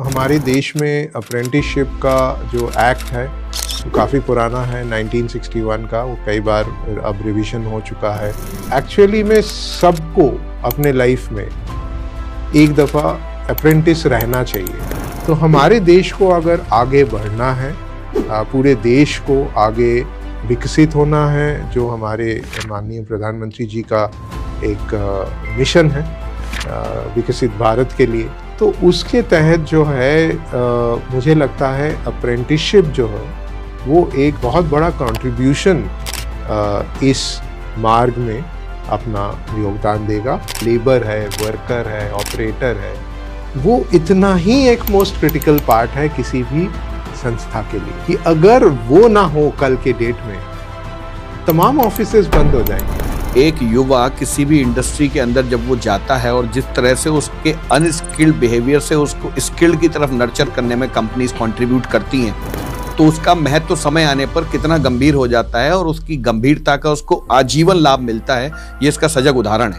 हमारे देश में अप्रेंटिसशिप का जो एक्ट है वो काफ़ी पुराना है, 1961 का। वो कई बार अब रिवीजन हो चुका है। एक्चुअली में सबको अपने लाइफ में एक दफ़ा अप्रेंटिस रहना चाहिए। तो हमारे देश को अगर आगे बढ़ना है, पूरे देश को आगे विकसित होना है, जो हमारे माननीय प्रधानमंत्री जी का एक मिशन है विकसित भारत के लिए, तो उसके तहत जो है मुझे लगता है अप्रेंटिसशिप जो है वो एक बहुत बड़ा कंट्रीब्यूशन इस मार्ग में अपना योगदान देगा। लेबर है, वर्कर है, ऑपरेटर है, वो इतना ही एक मोस्ट क्रिटिकल पार्ट है किसी भी संस्था के लिए कि अगर वो ना हो कल के डेट में तमाम ऑफिसेज बंद हो जाएंगे। एक युवा किसी भी इंडस्ट्री के अंदर जब वो जाता है और जिस तरह से उसके अनस्किल्ड बिहेवियर से उसको स्किल्ड की तरफ नर्चर करने में कंपनीज कंट्रीब्यूट करती हैं, तो उसका महत्व समय आने पर कितना गंभीर हो जाता है और उसकी गंभीरता का उसको आजीवन लाभ मिलता है, ये इसका सजग उदाहरण है।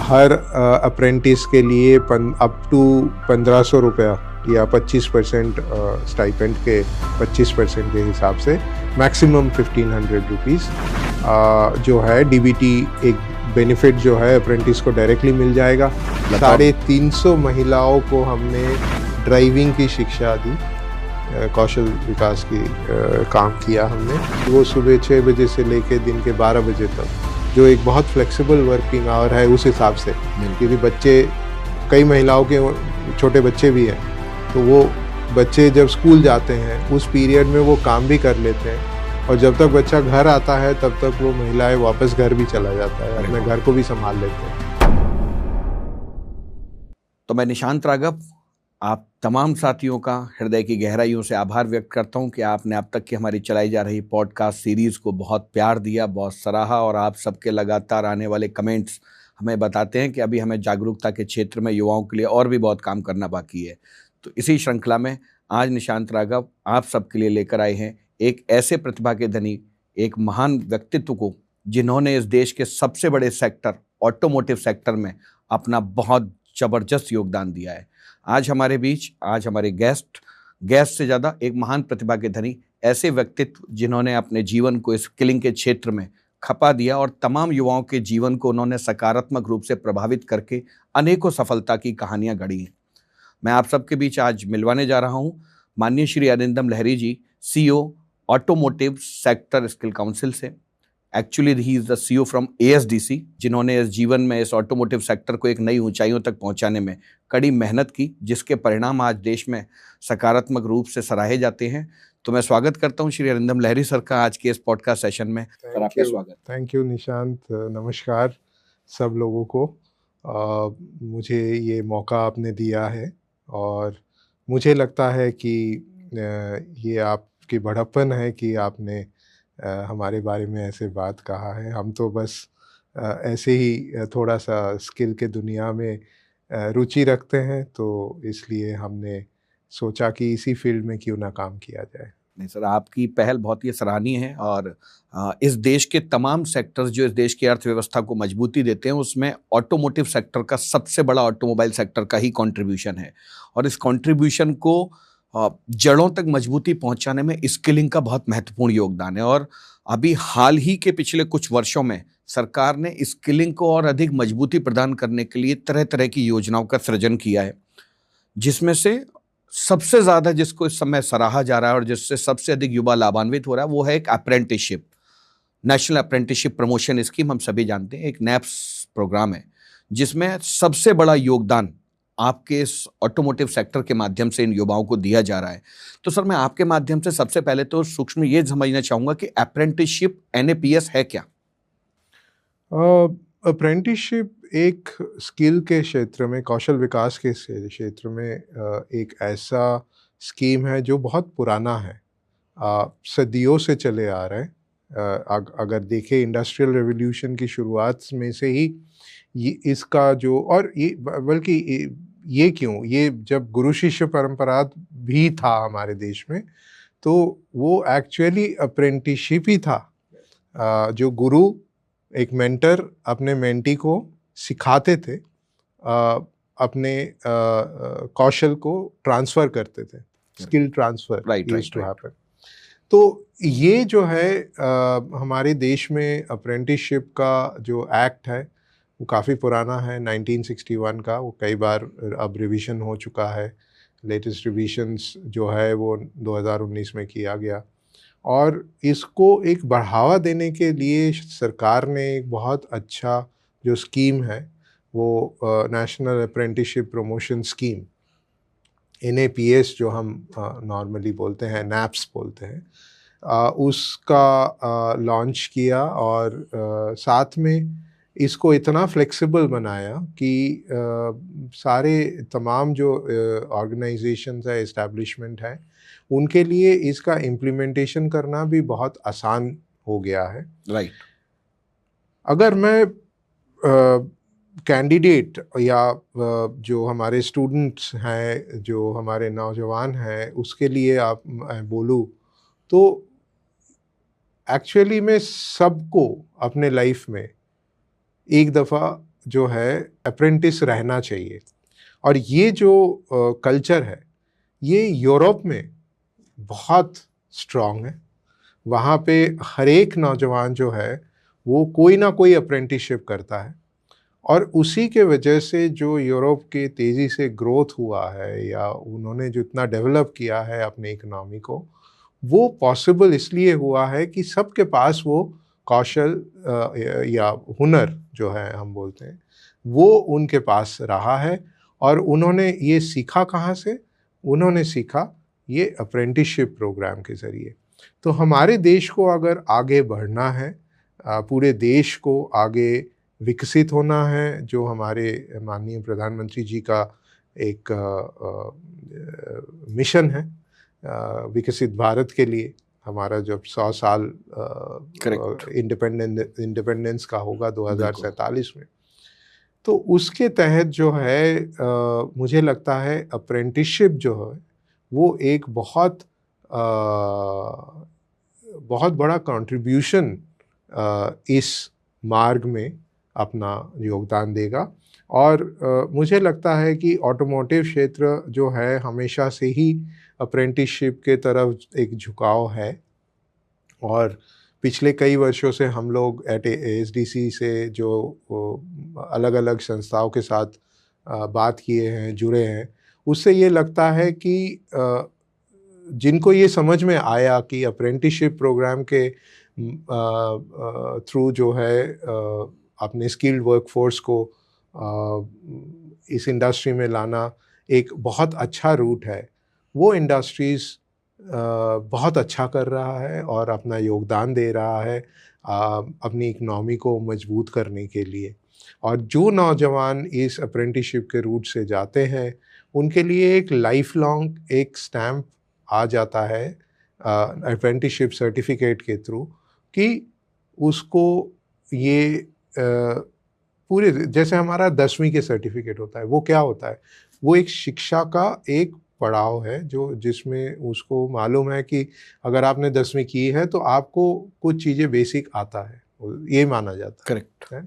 हर अप्रेंटिस के लिए अप टू 1500 रुपया या 25% स्टाइपेंड के 25% के हिसाब से मैक्सिमम 1500 रुपीज़ जो है डीबीटी एक बेनिफिट जो है अप्रेंटिस को डायरेक्टली मिल जाएगा। 350 महिलाओं को हमने ड्राइविंग की शिक्षा दी, कौशल विकास की काम किया हमने। वो सुबह 6 बजे से लेकर दिन के 12 बजे तक, जो एक बहुत फ्लेक्सिबल वर्किंग आवर है उस हिसाब से, क्योंकि बच्चे, कई महिलाओं के छोटे बच्चे भी हैं, तो वो बच्चे जब स्कूल जाते हैं उस पीरियड में वो काम भी कर लेते हैं, और जब तक बच्चा घर आता है तब तक वो महिलाएं वापस घर भी चला जाता है, अपने घर को भी संभाल लेते हैं। तो मैं निशांत राघव आप तमाम साथियों का हृदय की गहराइयों से आभार व्यक्त करता हूं कि आपने अब तक की हमारी चलाई जा रही पॉडकास्ट सीरीज को बहुत प्यार दिया, बहुत सराहा, और आप सबके लगातार आने वाले कमेंट्स हमें बताते हैं कि अभी हमें जागरूकता के क्षेत्र में युवाओं के लिए और भी बहुत काम करना बाकी है। तो इसी श्रृंखला में आज निशांत राघव आप सबके लिए लेकर आए हैं एक ऐसे प्रतिभा के धनी, एक महान व्यक्तित्व को, जिन्होंने इस देश के सबसे बड़े सेक्टर ऑटोमोटिव सेक्टर में अपना बहुत जबरदस्त योगदान दिया है। आज हमारे बीच, आज हमारे गेस्ट से ज़्यादा एक महान प्रतिभा के धनी, ऐसे व्यक्तित्व जिन्होंने अपने जीवन को स्किलिंग के क्षेत्र में खपा दिया और तमाम युवाओं के जीवन को उन्होंने सकारात्मक रूप से प्रभावित करके अनेकों सफलता की कहानियां गढ़ी हैं। मैं आप सबके बीच आज मिलवाने जा रहा हूं माननीय Shri Arindam Lahiri ji, CEO automotive sector skill council से। Actually he is the CEO from ASDC, जिन्होंने इस जीवन में इस ऑटोमोटिव सेक्टर को एक नई ऊंचाइयों तक पहुंचाने में कड़ी मेहनत की, जिसके परिणाम आज देश में सकारात्मक रूप से सराहे जाते हैं। तो मैं स्वागत करता हूं श्री अरिंदम लहरी सर का आज के इस पॉडकास्ट सेशन में। सर आपका स्वागत। थैंक यू निशांत, नमस्कार सब लोगों को। मुझे ये मौका आपने दिया है और मुझे लगता है कि ये आपकी बड़प्पन है कि आपने हमारे बारे में ऐसे बात कहा है। हम तो बस ऐसे ही थोड़ा सा स्किल के दुनिया में रुचि रखते हैं, तो इसलिए हमने सोचा कि इसी फील्ड में क्यों ना काम किया जाए। नहीं सर, आपकी पहल बहुत ही सराहनीय है और इस देश के तमाम सेक्टर्स जो इस देश की अर्थव्यवस्था को मजबूती देते हैं, उसमें ऑटोमोटिव सेक्टर का सबसे बड़ा ऑटोमोबाइल सेक्टर का ही कंट्रीब्यूशन है, और इस कंट्रीब्यूशन को जड़ों तक मजबूती पहुंचाने में स्किलिंग का बहुत महत्वपूर्ण योगदान है। और अभी हाल ही के पिछले कुछ वर्षों में सरकार ने स्किलिंग को और अधिक मजबूती प्रदान करने के लिए तरह तरह की योजनाओं का सृजन किया है, जिसमें से सबसे ज़्यादा जिसको इस समय सराहा जा रहा है और जिससे सबसे अधिक युवा लाभान्वित हो रहा है, वो है एक apprenticeship, national apprenticeship promotion scheme. हम सभी जानते हैं एक नैप्स प्रोग्राम है, जिसमें सबसे बड़ा योगदान आपके इस ऑटोमोटिव सेक्टर के माध्यम से इन युवाओं को दिया जा रहा है। तो सर, मैं आपके माध्यम से सबसे पहले तो सूक्ष्म ये समझना चाहूँगा कि अप्रेंटिसशिप NAPS है क्या? अप्रेंटिसशिप एक स्किल के क्षेत्र में, कौशल विकास के क्षेत्र में एक ऐसा स्कीम है जो बहुत पुराना है, सदियों से चले आ रहा है। अगर देखें इंडस्ट्रियल रेवोल्यूशन की शुरुआत में से ही ये इसका जो, और ये बल्कि ये क्यों, ये जब गुरु शिष्य परंपरा भी था हमारे देश में, तो वो एक्चुअली अप्रेंटिसशिप ही था। जो गुरु, एक मेंटर अपने मेंटी को सिखाते थे अपने कौशल को ट्रांसफर करते थे, skill transfer used to happen. तो ये जो है हमारे देश में अप्रेंटिसशिप का जो एक्ट है वो काफ़ी पुराना है, 1961 का। वो कई बार अब रिवीजन हो चुका है, लेटेस्ट रिविजन्स जो है वो 2019 में किया गया। और इसको एक बढ़ावा देने के लिए सरकार ने एक बहुत अच्छा जो स्कीम है वो national apprenticeship promotion scheme, NAPS जो हम नॉर्मली बोलते हैं, NAPS बोलते हैं, उसका लॉन्च किया। और साथ में इसको इतना फ्लेक्सिबल बनाया कि सारे तमाम जो ऑर्गेनाइजेशंस है, इस्टेब्लिशमेंट है, उनके लिए इसका इम्प्लीमेंटेशन करना भी बहुत आसान हो गया है। राइट। अगर मैं कैंडिडेट या जो हमारे स्टूडेंट्स हैं, जो हमारे नौजवान हैं, उसके लिए आप बोलूँ तो एक्चुअली में सबको अपने लाइफ में एक दफ़ा जो है अप्रेंटिस रहना चाहिए। और ये जो कल्चर है ये यूरोप में बहुत स्ट्रॉन्ग है। वहाँ पे हर एक नौजवान जो है वो कोई ना कोई अप्रेंटिसशिप करता है। और उसी के वजह से जो यूरोप के तेज़ी से ग्रोथ हुआ है या उन्होंने जो इतना डेवलप किया है अपने इकोनॉमी को, वो पॉसिबल इसलिए हुआ है कि सबके पास वो कौशल या हुनर जो है हम बोलते हैं वो उनके पास रहा है। और उन्होंने ये सीखा कहाँ से? उन्होंने सीखा ये अप्रेंटिसशिप प्रोग्राम के ज़रिए। तो हमारे देश को अगर आगे बढ़ना है, पूरे देश को आगे विकसित होना है, जो हमारे माननीय प्रधानमंत्री जी का एक मिशन है विकसित भारत के लिए, हमारा जब 100 साल इंडिपेंडेंस का होगा 2047 में, तो उसके तहत जो है मुझे लगता है अप्रेंटिसशिप जो है वो एक बहुत बड़ा कंट्रीब्यूशन इस मार्ग में अपना योगदान देगा। और मुझे लगता है कि ऑटोमोटिव क्षेत्र जो है हमेशा से ही अप्रेंटिसशिप के तरफ एक झुकाव है। और पिछले कई वर्षों से हम लोग ASDC से जो अलग अलग संस्थाओं के साथ बात किए हैं, जुड़े हैं, उससे ये लगता है कि जिनको ये समझ में आया कि अप्रेंटिसशिप प्रोग्राम के थ्रू जो है अपने स्किल्ड वर्कफोर्स को इस इंडस्ट्री में लाना एक बहुत अच्छा रूट है, वो इंडस्ट्रीज़ बहुत अच्छा कर रहा है और अपना योगदान दे रहा है अपनी इकनॉमी को मजबूत करने के लिए। और जो नौजवान इस अप्रेंटिसशिप के रूट से जाते हैं उनके लिए एक लाइफ लॉन्ग एक स्टैम्प आ जाता है अप्रेंटिसशिप सर्टिफिकेट के थ्रू कि उसको ये पूरे जैसे हमारा 10वीं के सर्टिफिकेट होता है, वो क्या होता है? वो एक शिक्षा का एक पड़ाव है जो जिसमें उसको मालूम है कि अगर आपने 10वीं की है तो आपको कुछ चीज़ें बेसिक आता है, ये माना जाता है। करेक्ट है।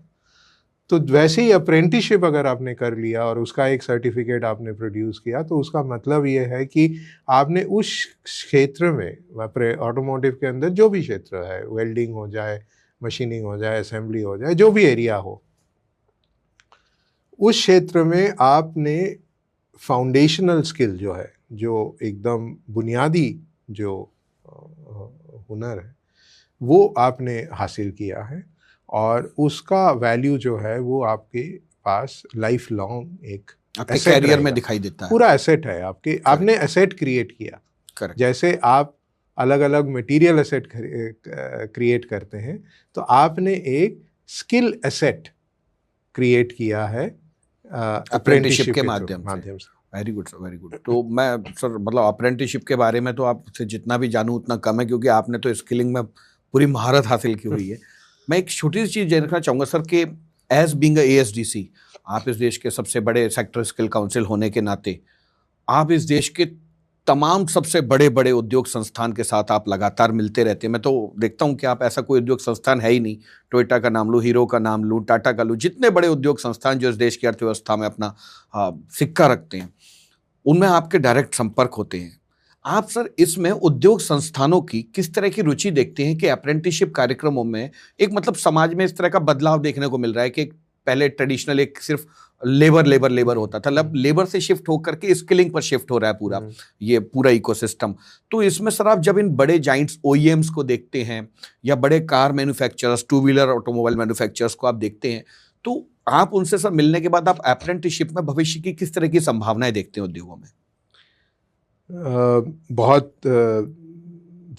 तो वैसे ही अप्रेंटिसशिप अगर आपने कर लिया और उसका एक सर्टिफिकेट आपने प्रोड्यूस किया तो उसका मतलब ये है कि आपने उस क्षेत्र में ऑटोमोटिव के अंदर जो भी क्षेत्र है, वेल्डिंग हो जाए, मशीनिंग हो जाए, असेंबली हो जाए, जो भी एरिया हो, उस क्षेत्र में आपने फाउंडेशनल स्किल जो है, जो एकदम बुनियादी जो हुनर है, वो आपने हासिल किया है। और उसका वैल्यू जो है वो आपके पास लाइफ लॉन्ग एक आपके कैरियर में दिखाई देता है। पूरा एसेट है आपके, आपने एसेट क्रिएट किया। करेक्ट। जैसे आप अलग अलग मटेरियल एसेट क्रिएट करते हैं तो आपने एक स्किल एसेट क्रिएट किया है अप्रेंटिसशिप के माध्यम से। Very good sir, very good. तो मैं सर मतलब अप्रेंटिसशिप के बारे में तो आपसे जितना भी जानूं उतना कम है, क्योंकि आपने तो स्किलिंग में पूरी महारत हासिल की हुई है। मैं एक छोटी सी चीज़ जानना चाहूँगा सर कि एज बीइंग ASDC, आप इस देश के सबसे बड़े सेक्टर स्किल काउंसिल होने के नाते आप इस देश के तमाम सबसे बड़े बड़े उद्योग संस्थान के साथ आप लगातार मिलते रहते हैं। मैं तो देखता हूं कि आप, ऐसा कोई उद्योग संस्थान है ही नहीं, टोयोटा का नाम लूं, हीरो का नाम लूं, टाटा का लूं, जितने बड़े उद्योग संस्थान जो इस देश की अर्थव्यवस्था में अपना सिक्का रखते हैं, उनमें आपके डायरेक्ट संपर्क होते हैं। आप सर इसमें उद्योग संस्थानों की किस तरह की रुचि देखते हैं कि अप्रेंटिसशिप कार्यक्रमों में एक, मतलब समाज में इस तरह का बदलाव देखने को मिल रहा है कि पहले ट्रेडिशनल एक सिर्फ लेबर होता था, अब लेबर से शिफ्ट होकर के स्किलिंग पर शिफ्ट हो रहा है पूरा ये पूरा इकोसिस्टम। तो इसमें सर आप जब इन बड़े जाइंट्स ओईएम्स को देखते हैं या बड़े car manufacturers, two wheeler automobile manufacturers को आप देखते हैं, तो आप उनसे सर मिलने के बाद आप अप्रेंटिसशिप में भविष्य की किस तरह की संभावनाएं देखते हैं उद्योगों में? बहुत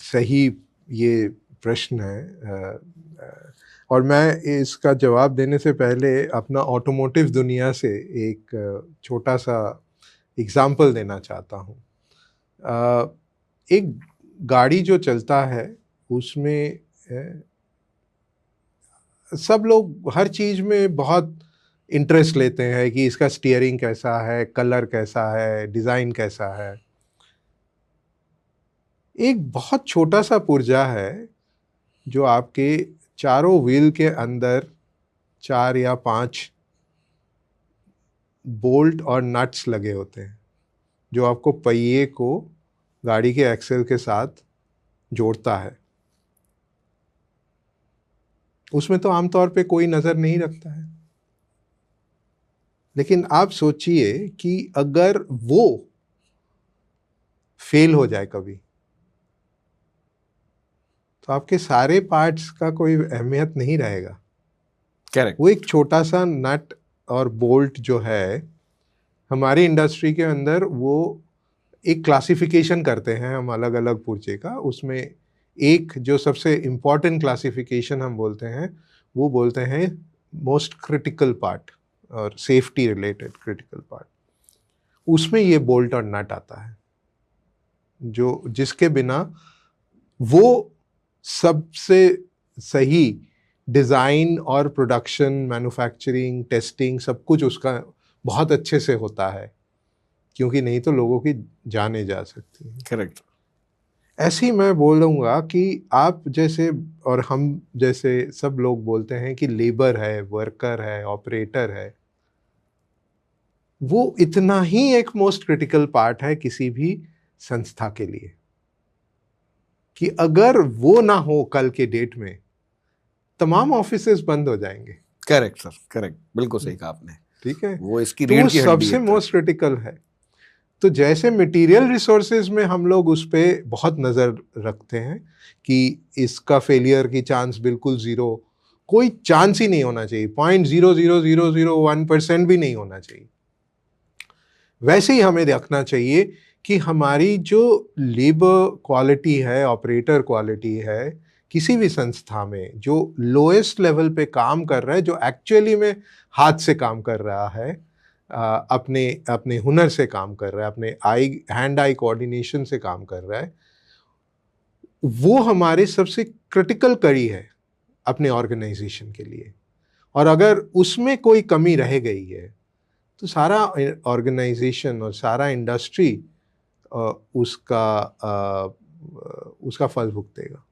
सही ये प्रश्न है, और मैं इसका जवाब देने से पहले अपना ऑटोमोटिव दुनिया से एक छोटा सा एग्जाम्पल देना चाहता हूँ। एक गाड़ी जो चलता है उसमें सब लोग हर चीज़ में बहुत इंटरेस्ट लेते हैं कि इसका स्टीयरिंग कैसा है, कलर कैसा है, डिज़ाइन कैसा है। एक बहुत छोटा सा पुर्जा है जो आपके चारों व्हील के अंदर 4 या 5 बोल्ट और नट्स लगे होते हैं, जो आपको पहिए को गाड़ी के एक्सेल के साथ जोड़ता है। उसमें तो आमतौर पे कोई नज़र नहीं रखता है, लेकिन आप सोचिए कि अगर वो फेल हो जाए कभी, तो आपके सारे पार्ट्स का कोई अहमियत नहीं रहेगा। करेक्ट। वो एक छोटा सा नट और बोल्ट जो है, हमारी इंडस्ट्री के अंदर वो एक क्लासिफिकेशन करते हैं हम अलग अलग पुर्जे का। उसमें एक जो सबसे इम्पॉर्टेंट क्लासिफिकेशन हम बोलते हैं, वो बोलते हैं मोस्ट क्रिटिकल पार्ट और सेफ्टी रिलेटेड क्रिटिकल पार्ट। उसमें ये बोल्ट और नट आता है, जो जिसके बिना वो सबसे सही डिज़ाइन और प्रोडक्शन, मैन्युफैक्चरिंग, टेस्टिंग सब कुछ उसका बहुत अच्छे से होता है, क्योंकि नहीं तो लोगों की जानें जा सकती हैं। करेक्ट। ऐसे ही मैं बोलूँगा कि आप जैसे और हम जैसे सब लोग बोलते हैं कि लेबर है, वर्कर है, ऑपरेटर है, वो इतना ही एक मोस्ट क्रिटिकल पार्ट है किसी भी संस्था के लिए, कि अगर वो ना हो कल के डेट में, तमाम ऑफिसेस बंद हो जाएंगे। करेक्ट सर, करेक्ट, बिल्कुल सही कहा आपने। ठीक है, वो इसकी तो रीढ़ वो की हड्डी सबसे है। मोस्ट क्रिटिकल है। तो जैसे मटेरियल रिसोर्सेज में हम लोग उस पर बहुत नज़र रखते हैं कि इसका फेलियर की चांस बिल्कुल ज़ीरो, कोई चांस ही नहीं होना चाहिए, 0.00001% भी नहीं होना चाहिए। वैसे ही हमें रखना चाहिए कि हमारी जो लेबर क्वालिटी है, ऑपरेटर क्वालिटी है, किसी भी संस्था में जो लोएस्ट लेवल पे काम कर रहा है, जो एक्चुअली में हाथ से काम कर रहा है, अपने हुनर से काम कर रहा है, अपने हैंड आई कोऑर्डिनेशन से काम कर रहा है, वो हमारे सबसे क्रिटिकल कड़ी है अपने ऑर्गेनाइजेशन के लिए। और अगर उसमें कोई कमी रह गई है तो सारा ऑर्गेनाइजेशन और सारा इंडस्ट्री उसका फल भुगतेगा।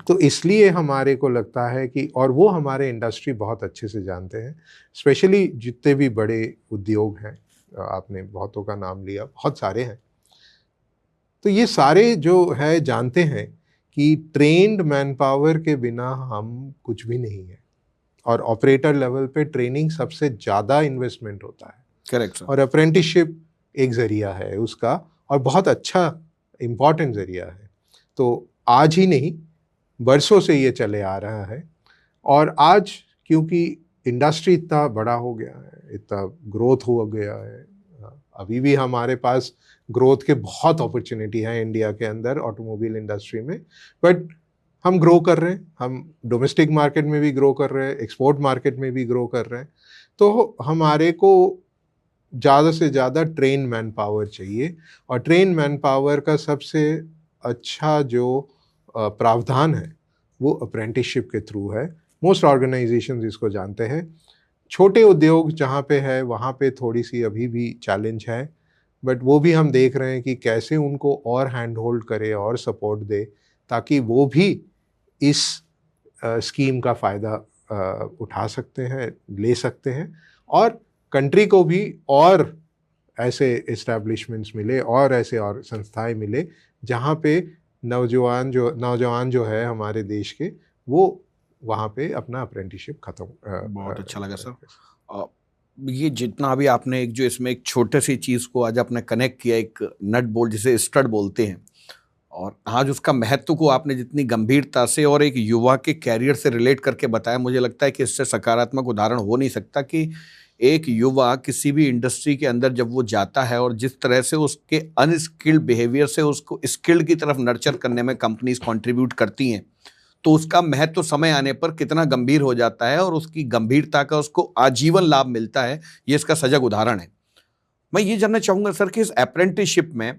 तो इसलिए हमारे को लगता है कि, और वो हमारे इंडस्ट्री बहुत अच्छे से जानते हैं, स्पेशली जितने भी बड़े उद्योग हैं, आपने बहुतों का नाम लिया, बहुत सारे हैं, तो ये सारे जो है जानते हैं कि ट्रेन्ड मैन पावर के बिना हम कुछ भी नहीं है। और ऑपरेटर लेवल पे ट्रेनिंग सबसे ज़्यादा इन्वेस्टमेंट होता है। करेक्ट। और अप्रेंटिसशिप एक ज़रिया है उसका, और बहुत अच्छा इम्पॉर्टेंट ज़रिया है। तो आज ही नहीं, बरसों से ये चले आ रहा है। और आज क्योंकि इंडस्ट्री इतना बड़ा हो गया है, इतना ग्रोथ हो गया है, अभी भी हमारे पास ग्रोथ के बहुत अपॉर्चुनिटी है इंडिया के अंदर ऑटोमोबाइल इंडस्ट्री में, बट हम ग्रो कर रहे हैं, हम डोमेस्टिक मार्केट में भी ग्रो कर रहे हैं, एक्सपोर्ट मार्केट में भी ग्रो कर रहे हैं। तो हमारे को ज़्यादा से ज़्यादा ट्रेन मैन पावर चाहिए, और ट्रेन मैन पावर का सबसे अच्छा जो प्रावधान है वो अप्रेंटिसशिप के थ्रू है। मोस्ट ऑर्गेनाइजेशंस इसको जानते हैं। छोटे उद्योग जहाँ पे है वहाँ पे थोड़ी सी अभी भी चैलेंज है, बट वो भी हम देख रहे हैं कि कैसे उनको और हैंड होल्ड करे और सपोर्ट दे, ताकि वो भी इस स्कीम का फ़ायदा उठा सकते हैं, ले सकते हैं, और कंट्री को भी और ऐसे इस्टेब्लिशमेंट्स मिले और ऐसे और संस्थाएं मिले जहाँ पे नौजवान जो है हमारे देश के, वो वहाँ पे अपना अप्रेंटिसशिप खत्म बहुत अच्छा लगा सर। ये जितना भी आपने एक जो इसमें एक छोटे सी चीज़ को आज आपने कनेक्ट किया, एक नट बोल्ट जिसे स्टड बोलते हैं, और आज उसका महत्व को आपने जितनी गंभीरता से और एक युवा के कैरियर से रिलेट करके बताया, मुझे लगता है कि इससे सकारात्मक उदाहरण हो नहीं सकता कि एक युवा किसी भी इंडस्ट्री के अंदर जब वो जाता है और जिस तरह से उसके अनस्किल्ड बिहेवियर से उसको स्किल्ड की तरफ नर्चर करने में कंपनीज कंट्रीब्यूट करती हैं, तो उसका महत्व समय आने पर कितना गंभीर हो जाता है और उसकी गंभीरता का उसको आजीवन लाभ मिलता है, ये इसका सजग उदाहरण है। मैं ये जानना चाहूँगा सर कि इस अप्रेंटिसशिप में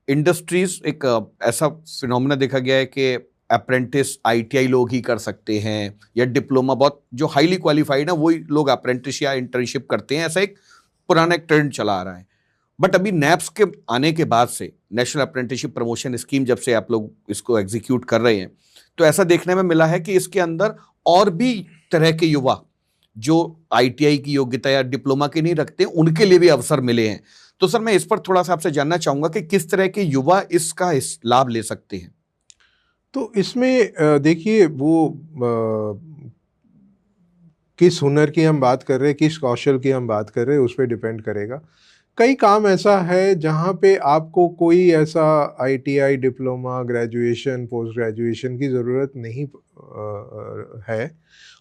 इंडस्ट्रीज एक ऐसा फिनोमेना देखा गया है कि अप्रेंटिस आईटीआई लोग ही कर सकते हैं या डिप्लोमा, बहुत जो हाईली क्वालिफाइड है वही लोग अप्रेंटिस या इंटर्नशिप करते हैं, ऐसा एक पुराना एक ट्रेंड चला आ रहा है। बट अभी नैप्स के आने के बाद से, नेशनल अप्रेंटिसशिप प्रमोशन स्कीम जब से आप लोग इसको एग्जीक्यूट कर रहे हैं, तो ऐसा देखने में मिला है कि इसके अंदर और भी तरह के युवा जो आईटीआई की योग्यता या डिप्लोमा की नहीं रखते, उनके लिए भी अवसर मिले हैं। तो सर मैं इस पर थोड़ा सा आपसे जानना चाहूंगा कि किस तरह के युवा इसका लाभ ले सकते हैं। तो इसमें देखिए, वो किस हुनर की हम बात कर रहे हैं, किस कौशल की हम बात कर रहे हैं, उस पर डिपेंड करेगा। कई काम ऐसा है जहाँ पे आपको कोई ऐसा ITI, diploma, graduation, post graduation की ज़रूरत नहीं है,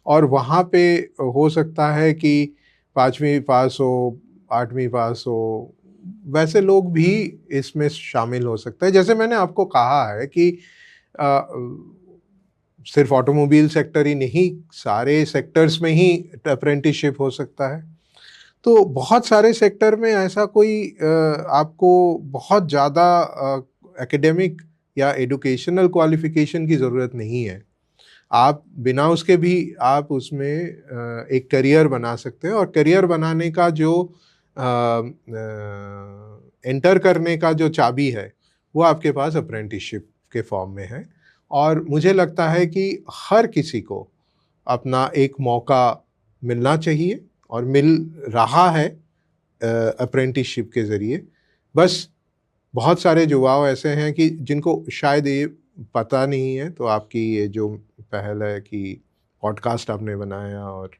और वहाँ पे हो सकता है कि 5वीं पास हो, 8वीं पास हो, वैसे लोग भी इसमें शामिल हो सकते हैं। जैसे मैंने आपको कहा है कि सिर्फ ऑटोमोबाइल सेक्टर ही नहीं, सारे सेक्टर्स में ही अप्रेंटिसशिप हो सकता है। तो बहुत सारे सेक्टर में ऐसा कोई आपको बहुत ज़्यादा एकेडमिक या एजुकेशनल क्वालिफिकेशन की ज़रूरत नहीं है। आप बिना उसके भी आप उसमें एक करियर बना सकते हैं, और करियर बनाने का जो एंटर करने का जो चाबी है वो आपके पास अप्रेंटिसशिप के फॉर्म में है। और मुझे लगता है कि हर किसी को अपना एक मौका मिलना चाहिए, और मिल रहा है अप्रेंटिसशिप के ज़रिए। बस बहुत सारे युवा ऐसे हैं कि जिनको शायद ये पता नहीं है, तो आपकी ये जो पहल है कि पॉडकास्ट आपने बनाया, और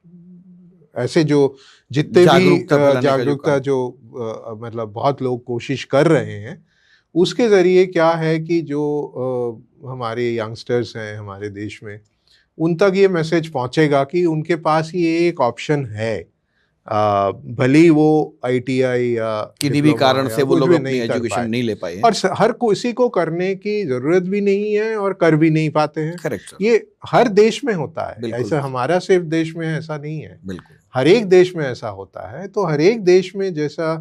ऐसे जो जितने भी जागरूकता जो मतलब बहुत लोग कोशिश कर रहे हैं, उसके ज़रिए क्या है कि जो हमारे यंगस्टर्स हैं हमारे देश में, उन तक ये मैसेज पहुंचेगा कि उनके पास ये एक ऑप्शन है। भले ही वो आईटीआई या किसी भी कारण से वो लोग अपनी एजुकेशन नहीं ले पाए, और हर किसी को करने की ज़रूरत भी नहीं है और कर भी नहीं पाते हैं। करेक्ट, ये हर देश में होता है, ऐसा हमारा सिर्फ देश में ऐसा नहीं है, बिल्कुल हर एक देश में ऐसा होता है। तो हर एक देश में जैसा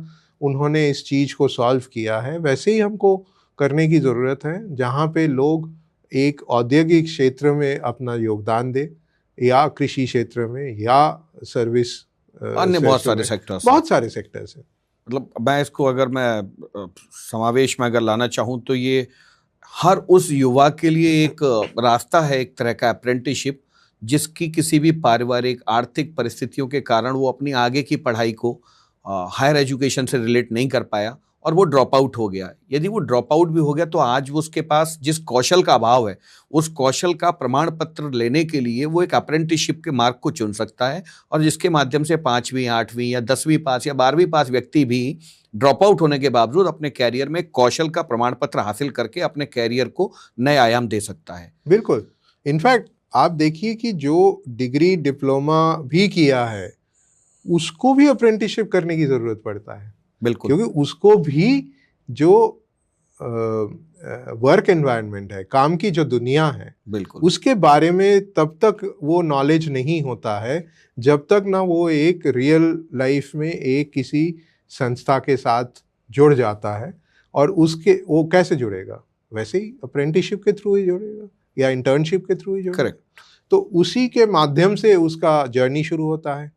उन्होंने इस चीज़ को सॉल्व किया है, वैसे ही हमको करने की ज़रूरत है, जहाँ पे लोग एक औद्योगिक क्षेत्र में अपना योगदान दे, या कृषि क्षेत्र में, या सर्विस, अन्य बहुत सारे सेक्टर्स हैं। मतलब मैं इसको अगर मैं समावेश में अगर लाना चाहूँ तो ये हर उस युवा के लिए एक रास्ता है, एक तरह का अप्रेंटिसशिप, जिसकी किसी भी पारिवारिक आर्थिक परिस्थितियों के कारण वो अपनी आगे की पढ़ाई को हायर एजुकेशन से रिलेट नहीं कर पाया और वो ड्रॉप आउट हो गया। यदि वो ड्रॉप आउट भी हो गया तो आज वो उसके पास जिस कौशल का अभाव है, उस कौशल का प्रमाण पत्र लेने के लिए वो एक अप्रेंटिसशिप के मार्ग को चुन सकता है, और जिसके माध्यम से 5वीं, 8वीं या 10वीं पास या 12वीं पास व्यक्ति भी ड्रॉप आउट होने के बावजूद अपने कैरियर में कौशल का प्रमाण पत्र हासिल करके अपने कैरियर को नए आयाम दे सकता है। बिल्कुल। इनफैक्ट आप देखिए कि जो डिग्री, डिप्लोमा भी किया है, उसको भी अप्रेंटिसशिप करने की ज़रूरत पड़ता है। बिल्कुल, क्योंकि उसको भी जो वर्क एनवायरनमेंट है, काम की जो दुनिया है, बिल्कुल, उसके बारे में तब तक वो नॉलेज नहीं होता है जब तक ना वो एक रियल लाइफ में एक किसी संस्था के साथ जुड़ जाता है। और उसके वो कैसे जुड़ेगा? वैसे ही अप्रेंटिसशिप के थ्रू ही जुड़ेगा, या इंटर्नशिप के थ्रू ही जुड़ेगा। करेक्ट। तो उसी के माध्यम से उसका जर्नी शुरू होता है।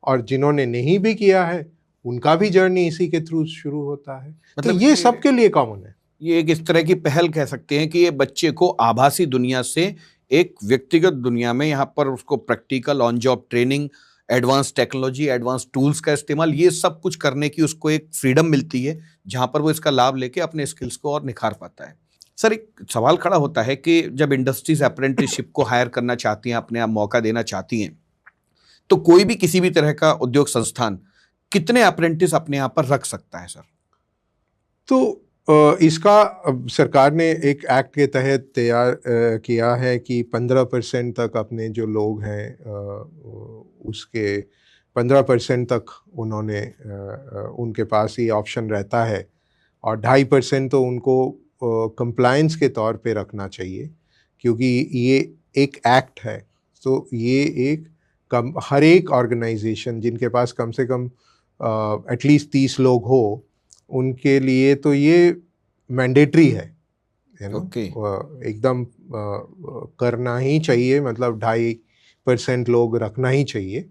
और जिन्होंने नहीं भी किया है, उनका भी जर्नी इसी के थ्रू शुरू होता है। मतलब तो ये सबके लिए कॉमन है। ये एक इस तरह की पहल कह सकते हैं कि ये बच्चे को आभासी दुनिया से एक व्यक्तिगत दुनिया में, यहाँ पर उसको practical on job training, advance technology, advance tools का इस्तेमाल, ये सब कुछ करने की उसको एक फ्रीडम मिलती है, जहां पर वो इसका लाभ लेके अपने स्किल्स को और निखार पाता है। सर, एक सवाल खड़ा होता है कि जब इंडस्ट्रीज अप्रेंटिसशिप को हायर करना चाहती हैं, अपने आप मौका देना चाहती हैं, तो कोई भी किसी भी तरह का उद्योग संस्थान कितने अप्रेंटिस अपने यहाँ पर रख सकता है सर? तो इसका सरकार ने एक एक्ट के तहत तैयार किया है कि 15% तक अपने जो लोग हैं उसके 15% तक उन्होंने उनके पास ये ऑप्शन रहता है, और 2.5% तो उनको कंप्लायंस के तौर पे रखना चाहिए, क्योंकि ये एक एक्ट है। तो ये एक हर एक ऑर्गेनाइजेशन जिनके पास कम से कम एटलीस्ट 30 लोग हो, उनके लिए तो ये मैंडेटरी है ना। एकदम करना ही चाहिए, मतलब 2.5% लोग रखना ही चाहिए,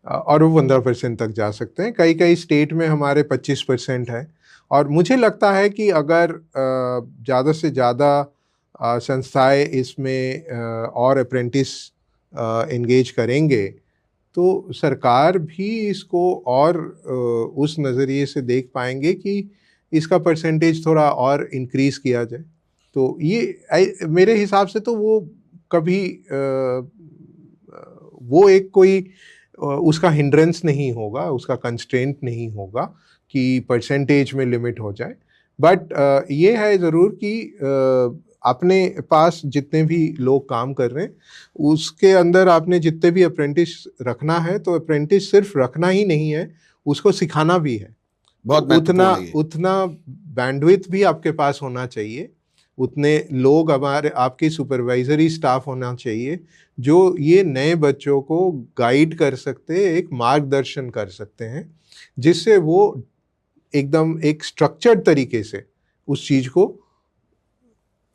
और वो 15% तक जा सकते हैं। कई कई स्टेट में हमारे 25% है। और मुझे लगता है कि अगर ज़्यादा से ज़्यादा संस्थाएं इसमें और अप्रेंटिस एंगेज करेंगे, तो सरकार भी इसको और उस नज़रिए से देख पाएंगे कि इसका परसेंटेज थोड़ा और इंक्रीज किया जाए। तो ये मेरे हिसाब से तो वो कभी वो एक कोई उसका हिंड्रेंस नहीं होगा, उसका कंस्ट्रेंट नहीं होगा कि परसेंटेज में लिमिट हो जाए। बट ये है ज़रूर कि अपने पास जितने भी लोग काम कर रहे हैं उसके अंदर आपने जितने भी अप्रेंटिस रखना है, तो अप्रेंटिस सिर्फ रखना ही नहीं है, उसको सिखाना भी है। बहुत उतना बैंडविड्थ भी आपके पास होना चाहिए, उतने लोग हमारे आपके सुपरवाइजरी स्टाफ होना चाहिए जो ये नए बच्चों को गाइड कर सकते हैं, एक मार्गदर्शन कर सकते हैं, जिससे वो एकदम एक स्ट्रक्चर्ड तरीके से उस चीज़ को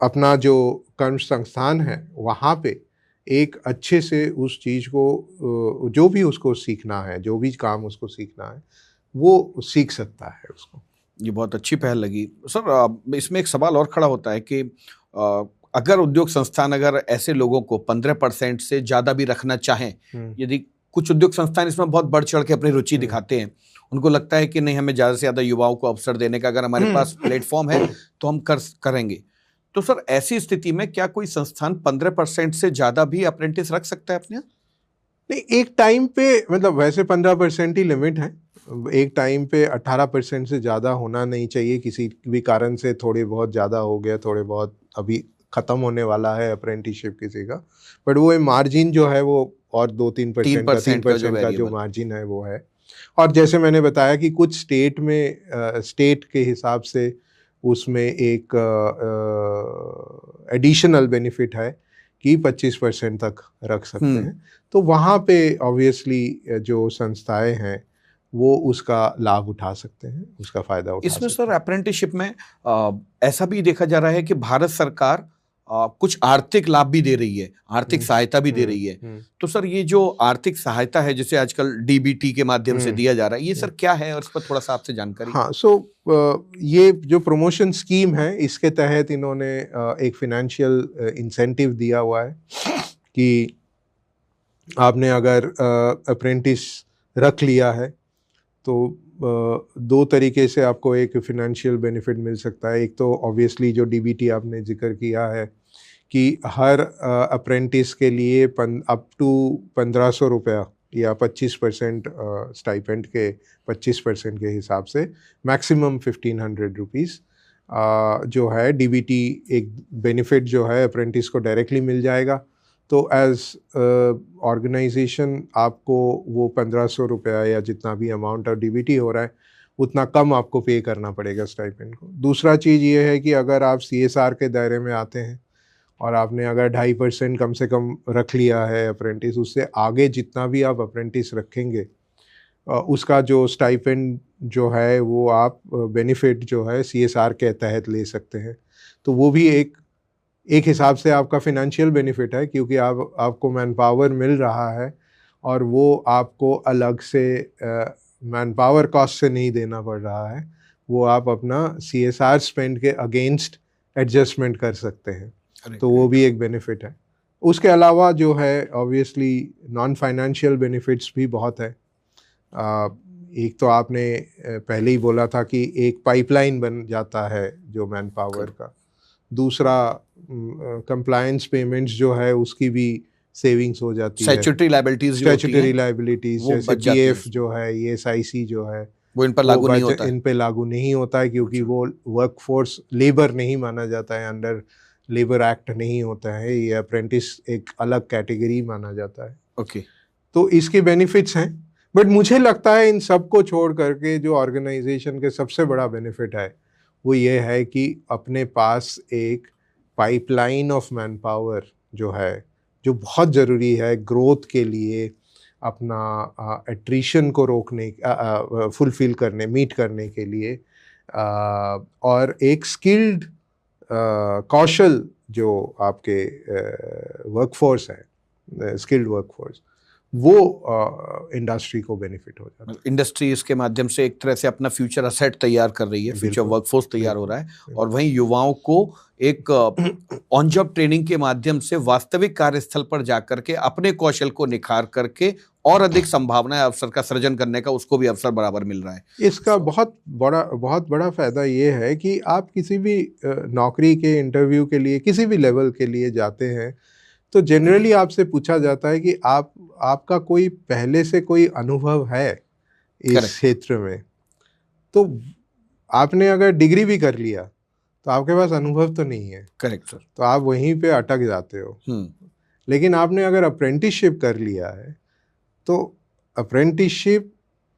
अपना जो कर्म संस्थान है वहाँ पे एक अच्छे से उस चीज़ को जो भी उसको सीखना है, जो भी काम उसको सीखना है, वो सीख सकता है उसको। ये बहुत अच्छी पहल लगी सर। इसमें एक सवाल और खड़ा होता है कि अगर उद्योग संस्थान अगर ऐसे लोगों को 15% से ज़्यादा भी रखना चाहें, यदि कुछ उद्योग संस्थान इसमें बहुत बढ़ चढ़ के अपनी रुचि दिखाते हैं, उनको लगता है कि नहीं, हमें ज़्यादा से ज़्यादा युवाओं को अवसर देने का अगर हमारे पास प्लेटफॉर्म है तो हम करेंगे, तो सर ऐसी स्थिति में क्या कोई संस्थान 15% से ज़्यादा भी अप्रेंटिस रख सकता है अपने? नहीं, एक टाइम पे, मतलब वैसे 15% ही लिमिट है। एक टाइम पे 18% से ज़्यादा होना नहीं चाहिए। किसी भी कारण से थोड़े बहुत ज़्यादा हो गया, थोड़े बहुत अभी ख़त्म होने वाला है अप्रेंटिसशिप किसी का, बट वो मार्जिन जो है वो और 2-3% का 3% का जो मार्जिन है वो है। और जैसे मैंने बताया कि कुछ स्टेट में स्टेट के हिसाब से उसमें एक एडिशनल बेनिफिट है कि 25% तक रख सकते हैं। तो वहाँ पे ऑब्वियसली जो संस्थाएं हैं वो उसका लाभ उठा सकते हैं, उसका फायदा उठा सकते हैं। इसमें सर अप्रेंटिसशिप में ऐसा भी देखा जा रहा है कि भारत सरकार कुछ आर्थिक लाभ भी दे रही है, आर्थिक सहायता भी दे रही है। तो सर ये जो आर्थिक सहायता है, जिसे आजकल डीबीटी के माध्यम से दिया जा रहा है, ये सर क्या है और इस पर थोड़ा सा आपसे जानकारी? हाँ, ये जो प्रमोशन स्कीम है, इसके तहत इन्होंने एक फिनेंशियल इंसेंटिव दिया हुआ है कि आपने अगर अप्रेंटिस रख लिया है तो 2 तरीके से आपको एक फिनेंशियल बेनिफिट मिल सकता है। एक तो ऑब्वियसली जो डीबीटी आपने जिक्र किया है कि हर अप्रेंटिस के लिए अप टू 1500 रुपया या 25% स्टाइपेंड के 25% के हिसाब से मैक्सिमम 1500 रुपीज़ जो है डीबीटी एक बेनिफिट जो है अप्रेंटिस को डायरेक्टली मिल जाएगा। तो एज ऑर्गेनाइजेशन आपको वो 1500 रुपया या जितना भी अमाउंट ऑफ डीबीटी हो रहा है उतना कम आपको पे करना पड़ेगा स्टाइपेंड को। दूसरा चीज़ ये है कि अगर आप सीएसआर के दायरे में आते हैं और आपने अगर 2.5% कम से कम रख लिया है अप्रेंटिस, उससे आगे जितना भी आप अप्रेंटिस रखेंगे उसका जो स्टाइपेंड जो है वो आप बेनिफिट जो है सीएसआर के तहत ले सकते हैं। तो वो भी एक हिसाब से आपका फिनेंशियल बेनिफिट है, क्योंकि आपको मैन पावर मिल रहा है और वो आपको अलग से मैन पावर कॉस्ट से नहीं देना पड़ रहा है, वो आप अपना CSR स्पेंड के अगेंस्ट एडजस्टमेंट कर सकते हैं, तो वो भी एक बेनिफिट है। उसके अलावा जो है ऑब्वियसली नॉन फाइनेंशियल बेनिफिट्स भी बहुत है। एक तो आपने पहले ही बोला था कि एक पाइपलाइन बन जाता है जो मैन पावर का, दूसरा कंप्लायंस पेमेंट्स जो है उसकी भी सेविंग्स हो जाती है, स्टैट्यूटरी लायबिलिटीज जैसे PF जो है, ESIC जो है, वो इन पर लागू नहीं होता है। इन पे लागू नहीं होता है क्योंकि वो वर्कफोर्स लेबर नहीं माना जाता है, अंडर लेबर एक्ट नहीं होता है, ये अप्रेंटिस एक अलग कैटेगरी माना जाता है। ओके, तो इसके बेनिफिट्स हैं, बट मुझे लगता है इन सब को छोड़ करके जो ऑर्गेनाइजेशन के सबसे बड़ा बेनिफिट है वो ये है कि अपने पास एक पाइपलाइन ऑफ मैन पावर जो है, जो बहुत ज़रूरी है ग्रोथ के लिए, अपना एट्रिशन को रोकने, फुलफिल करने, मीट करने के लिए, और एक स्किल्ड कौशल जो आपके वर्कफोर्स है, स्किल्ड वर्कफोर्स, वो इंडस्ट्री को बेनिफिट हो जाता है। इंडस्ट्री इसके माध्यम से एक तरह से अपना फ्यूचर असेट तैयार कर रही है, फ्यूचर वर्कफोर्स तैयार हो रहा है, और वहीं युवाओं को एक ऑन जॉब ट्रेनिंग के माध्यम से वास्तविक कार्यस्थल पर जाकर के अपने कौशल को निखार करके और अधिक संभावनाएं, अवसर का सृजन करने का उसको भी अवसर बराबर मिल रहा है। इसका बहुत बड़ा फायदा ये है कि आप किसी भी नौकरी के इंटरव्यू के लिए, किसी भी लेवल के लिए जाते हैं तो जनरली आपसे पूछा जाता है कि आपका कोई पहले से कोई अनुभव है इस क्षेत्र में। तो आपने अगर डिग्री भी कर लिया तो आपके पास अनुभव तो नहीं है। Correct sir. तो आप वहीं पे अटक जाते हो। लेकिन आपने अगर अप्रेंटिसशिप कर लिया है तो अप्रेंटिसशिप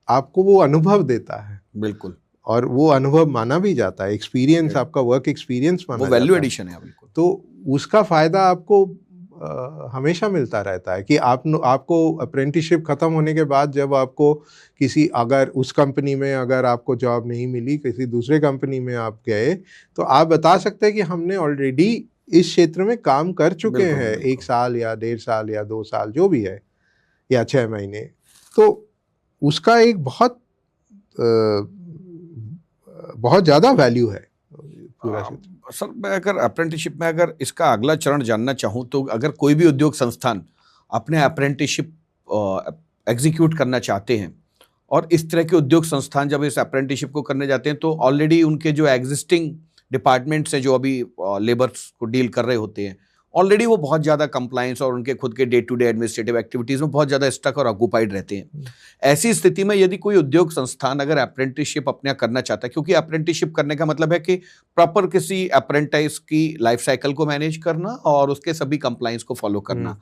आपको वो अनुभव देता है। बिल्कुल। और वो अनुभव माना भी जाता है, एक्सपीरियंस, आपका वर्क एक्सपीरियंस माना जाता है, वैल्यू एडिशन है। बिल्कुल। तो उसका फायदा आपको हमेशा मिलता रहता है कि आपको अप्रेंटिसशिप खत्म होने के बाद जब आपको किसी, अगर उस कंपनी में अगर आपको जॉब नहीं मिली, किसी दूसरे कंपनी में आप गए, तो आप बता सकते हैं कि हमने ऑलरेडी इस क्षेत्र में काम कर चुके हैं 1 साल या 1.5 साल या 2 साल जो भी है, या 6 महीने। तो उसका एक बहुत ज़्यादा वैल्यू है पूरा क्षेत्र। सर, मैं अगर अप्रेंटिसशिप में अगर इसका अगला चरण जानना चाहूँ तो अगर कोई भी उद्योग संस्थान अपने अप्रेंटिसशिप एग्जीक्यूट करना चाहते हैं, और इस तरह के उद्योग संस्थान जब इस अप्रेंटिसशिप को करने जाते हैं तो ऑलरेडी उनके जो एग्जिस्टिंग डिपार्टमेंट्स हैं जो अभी लेबर्स को डील कर रहे होते हैं, ऑलरेडी वो बहुत ज़्यादा कंप्लायंस और उनके खुद के day to day administrative activities में बहुत ज़्यादा स्टक और ऑक्यूपाइड रहते हैं। ऐसी स्थिति में यदि कोई उद्योग संस्थान अगर अप्रेंटिसशिप अपने करना चाहता है, क्योंकि अप्रेंटिसशिप करने का मतलब है कि प्रॉपर किसी अप्रेंटिस की लाइफ साइकिल को मैनेज करना और उसके सभी कंप्लायंस को फॉलो करना,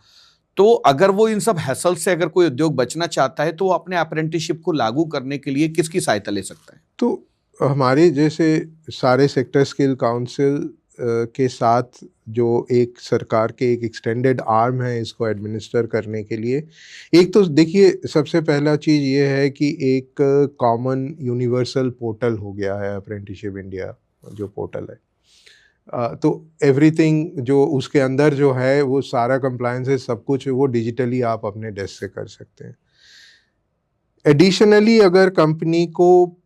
तो अगर वो इन सब हैसल से अगर कोई उद्योग बचना चाहता है तो वो अपने अप्रेंटिसशिप को लागू करने के लिए किसकी सहायता ले सकता है? तो हमारे जैसे सारे सेक्टर स्किल काउंसिल के साथ जो एक सरकार के एक एक्सटेंडेड आर्म है इसको एडमिनिस्टर करने के लिए, एक तो देखिए सबसे पहला चीज़ ये है कि एक कॉमन यूनिवर्सल पोर्टल हो गया है अप्रेंटिसशिप इंडिया जो पोर्टल है। तो एवरीथिंग जो उसके अंदर जो है वो सारा कंप्लायंस है, सब कुछ वो डिजिटली आप अपने डेस्क से कर सकते हैं। एडिशनली अगर कंपनी को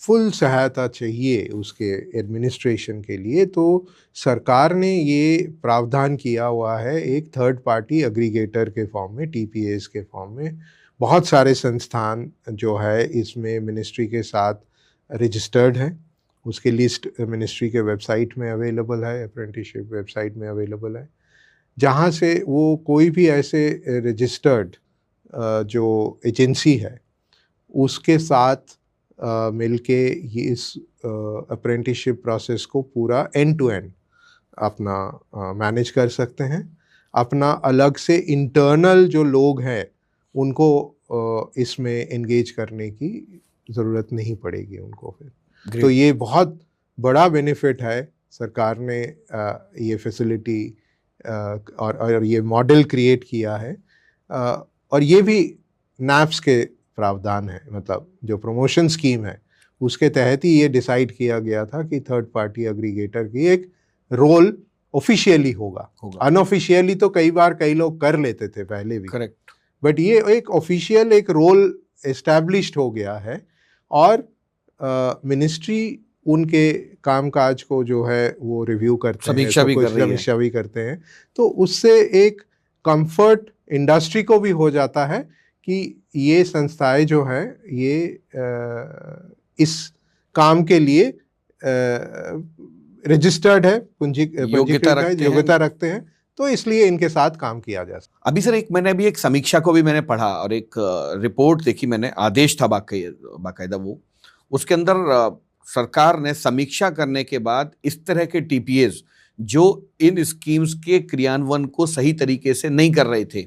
फुल सहायता चाहिए उसके एडमिनिस्ट्रेशन के लिए, तो सरकार ने ये प्रावधान किया हुआ है एक थर्ड पार्टी एग्रीगेटर के फॉर्म में, TPAs के फॉर्म में। बहुत सारे संस्थान जो है इसमें मिनिस्ट्री के साथ रजिस्टर्ड हैं, उसकी लिस्ट मिनिस्ट्री के वेबसाइट में अवेलेबल है, अप्रेंटिसशिप वेबसाइट में अवेलेबल है, जहाँ से वो कोई भी ऐसे रजिस्टर्ड जो एजेंसी है उसके साथ मिलके ये इस अप्रेंटिसशिप प्रोसेस को पूरा एंड टू एंड अपना मैनेज कर सकते हैं। अपना अलग से इंटरनल जो लोग हैं उनको इसमें एंगेज करने की ज़रूरत नहीं पड़ेगी उनको फिर। तो ये बहुत बड़ा बेनिफिट है, सरकार ने ये फैसिलिटी और ये मॉडल क्रिएट किया है, और ये भी NAPS के प्रावधान है, मतलब जो प्रमोशन स्कीम है उसके तहत ही ये डिसाइड किया गया था कि थर्ड पार्टी एग्रीगेटर की एक रोल ऑफिशियली होगा। अनऑफिशियली तो कई बार कई लोग कर लेते थे पहले भी, करेक्ट, बट ये एक ऑफिशियल एक रोल एस्टैब्लिश्ड हो गया है और मिनिस्ट्री उनके कामकाज को जो है वो रिव्यू करते हैं, समीक्षा भी कर रही है। समीक्षा भी करते हैं। तो उससे एक कंफर्ट इंडस्ट्री को भी हो जाता है कि ये संस्थाएं जो है ये इस काम के लिए रजिस्टर्ड है, योग्यता रखते हैं, तो इसलिए इनके साथ काम किया जा सकता। अभी सर मैंने अभी एक समीक्षा को भी मैंने पढ़ा और एक रिपोर्ट देखी मैंने, आदेश था बाकायदा वो, उसके अंदर सरकार ने समीक्षा करने के बाद इस तरह के टीपीएस जो इन स्कीम्स के क्रियान्वयन को सही तरीके से नहीं कर रहे थे,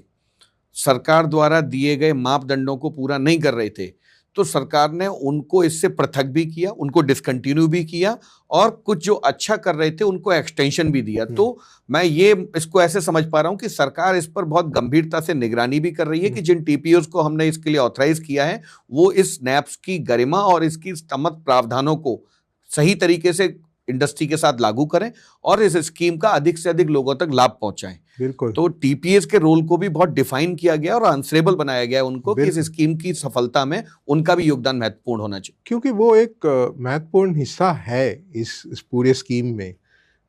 सरकार द्वारा दिए गए मापदंडों को पूरा नहीं कर रहे थे, तो सरकार ने उनको इससे पृथक भी किया, उनको डिसकंटिन्यू भी किया और कुछ जो अच्छा कर रहे थे उनको एक्सटेंशन भी दिया। तो मैं ये इसको ऐसे समझ पा रहा हूं कि सरकार इस पर बहुत गंभीरता से निगरानी भी कर रही है कि जिन टीपीओस को हमने इसके लिए ऑथराइज किया है वो इस नैप्स की गरिमा और इसकी समस्त प्रावधानों को सही तरीके से इंडस्ट्री के साथ लागू करें और इस स्कीम का अधिक से अधिक लोगों तक लाभ पहुंचाएं। बिल्कुल। तो टीपीएस के रोल को भी बहुत डिफाइन किया गया और आंसरेबल बनाया गया उनको कि इस स्कीम की सफलता में उनका भी योगदान महत्वपूर्ण होना चाहिए, क्योंकि वो एक महत्वपूर्ण हिस्सा है इस पूरे स्कीम में,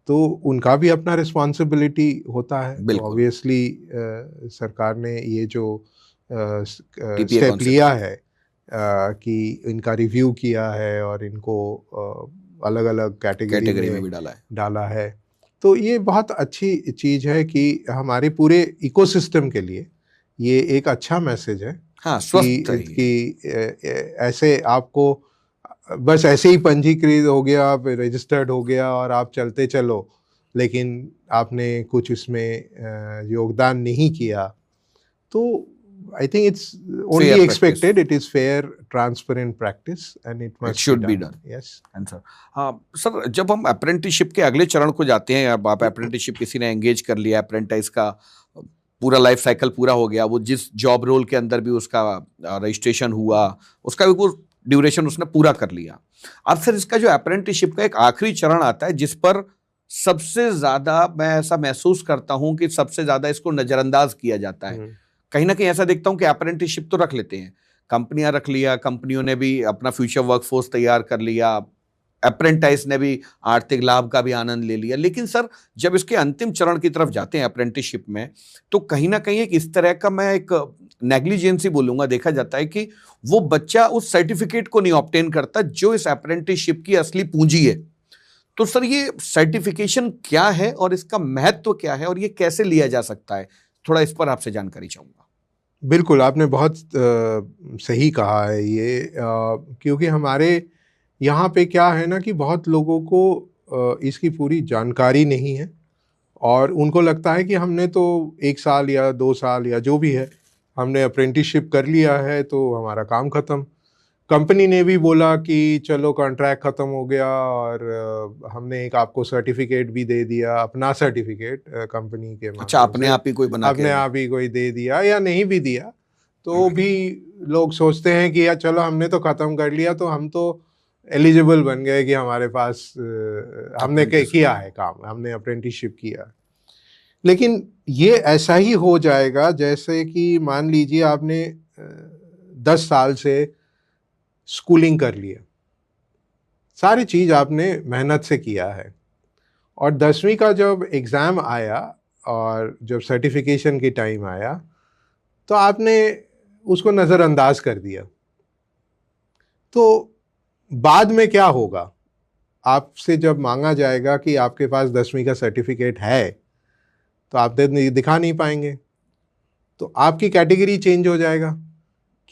तो उनका भी अपना रिस्पॉन्सिबिलिटी होता है। तो ऑब्वियसली सरकार ने ये जो स्टेप लिया है कि इनका रिव्यू किया है और इनको अलग अलग कैटेगरी में भी डाला है, तो ये बहुत अच्छी चीज है कि हमारे पूरे इकोसिस्टम के लिए ये एक अच्छा मैसेज है। हाँ, कि ऐसे आपको बस ऐसे ही पंजीकृत हो गया, आप रजिस्टर्ड हो गया और आप चलते चलो, लेकिन आपने कुछ इसमें योगदान नहीं किया, तो I think it's only expected. It is fair, transparent practice, and it should be done. Yes. And sir, हाँ सर, जब हम अप्रेंटिसशिप के अगले चरण को जाते हैं, अब आप अप्रेंटिसशिप किसी ने एंगेज कर लिया, अप्रेंटिस का पूरा लाइफ साइकिल पूरा हो गया, वो जिस जॉब रोल के अंदर भी उसका रजिस्ट्रेशन हुआ, उसका भी वो ड्यूरेशन उसने पूरा कर लिया। अब सर इसका जो अप्रेंटिसशिप का एक आखिरी चरण आता है जिस पर सबसे ज्यादा मैं ऐसा महसूस करता हूं कि सबसे ज्यादा इसको नजरअंदाज किया जाता है। कहीं ना कहीं ऐसा देखता हूं कि अप्रेंटिसशिप तो रख लेते हैं, कंपनियां रख लिया, कंपनियों ने भी अपना फ्यूचर वर्कफोर्स तैयार कर लिया, अप्रेंटाइज ने भी आर्थिक लाभ का भी आनंद ले लिया, लेकिन सर जब इसके अंतिम चरण की तरफ जाते हैं अप्रेंटिसशिप में, तो कहीं ना कहीं एक इस तरह का मैं एक नेग्लिजेंसी बोलूंगा देखा जाता है कि वो बच्चा उस सर्टिफिकेट को नहीं ऑब्टेन करता जो इस अप्रेंटिसशिप की असली पूंजी है। तो सर ये सर्टिफिकेशन क्या है और इसका महत्व क्या है और ये कैसे लिया जा सकता है, थोड़ा इस पर आपसे जानकारी चाहूंगा। बिल्कुल, आपने बहुत सही कहा है ये, क्योंकि हमारे यहाँ पे क्या है ना कि बहुत लोगों को इसकी पूरी जानकारी नहीं है और उनको लगता है कि हमने तो 1 साल या 2 साल या जो भी है हमने अप्रेंटिसशिप कर लिया है तो हमारा काम ख़त्म। कंपनी ने भी बोला कि चलो कॉन्ट्रैक्ट ख़त्म हो गया और हमने एक आपको सर्टिफिकेट भी दे दिया, अपना सर्टिफिकेट कंपनी के माध्यम से। अच्छा, अपने आप ही कोई बना अपने आप ही कोई दे दिया या नहीं भी दिया, तो भी लोग सोचते हैं कि यार चलो हमने तो ख़त्म कर लिया तो हम तो एलिजिबल बन गए कि हमारे पास हमने किया है काम, हमने अप्रेंटिसशिप किया। लेकिन ये ऐसा ही हो जाएगा जैसे कि मान लीजिए आपने 10 साल से स्कूलिंग कर लिया, सारी चीज़ आपने मेहनत से किया है और 10वीं का जब एग्ज़ाम आया और जब सर्टिफिकेशन की टाइम आया तो आपने उसको नज़रअंदाज कर दिया। तो बाद में क्या होगा, आपसे जब मांगा जाएगा कि आपके पास 10वीं का सर्टिफिकेट है तो आप दिखा नहीं पाएंगे, तो आपकी कैटेगरी चेंज हो जाएगा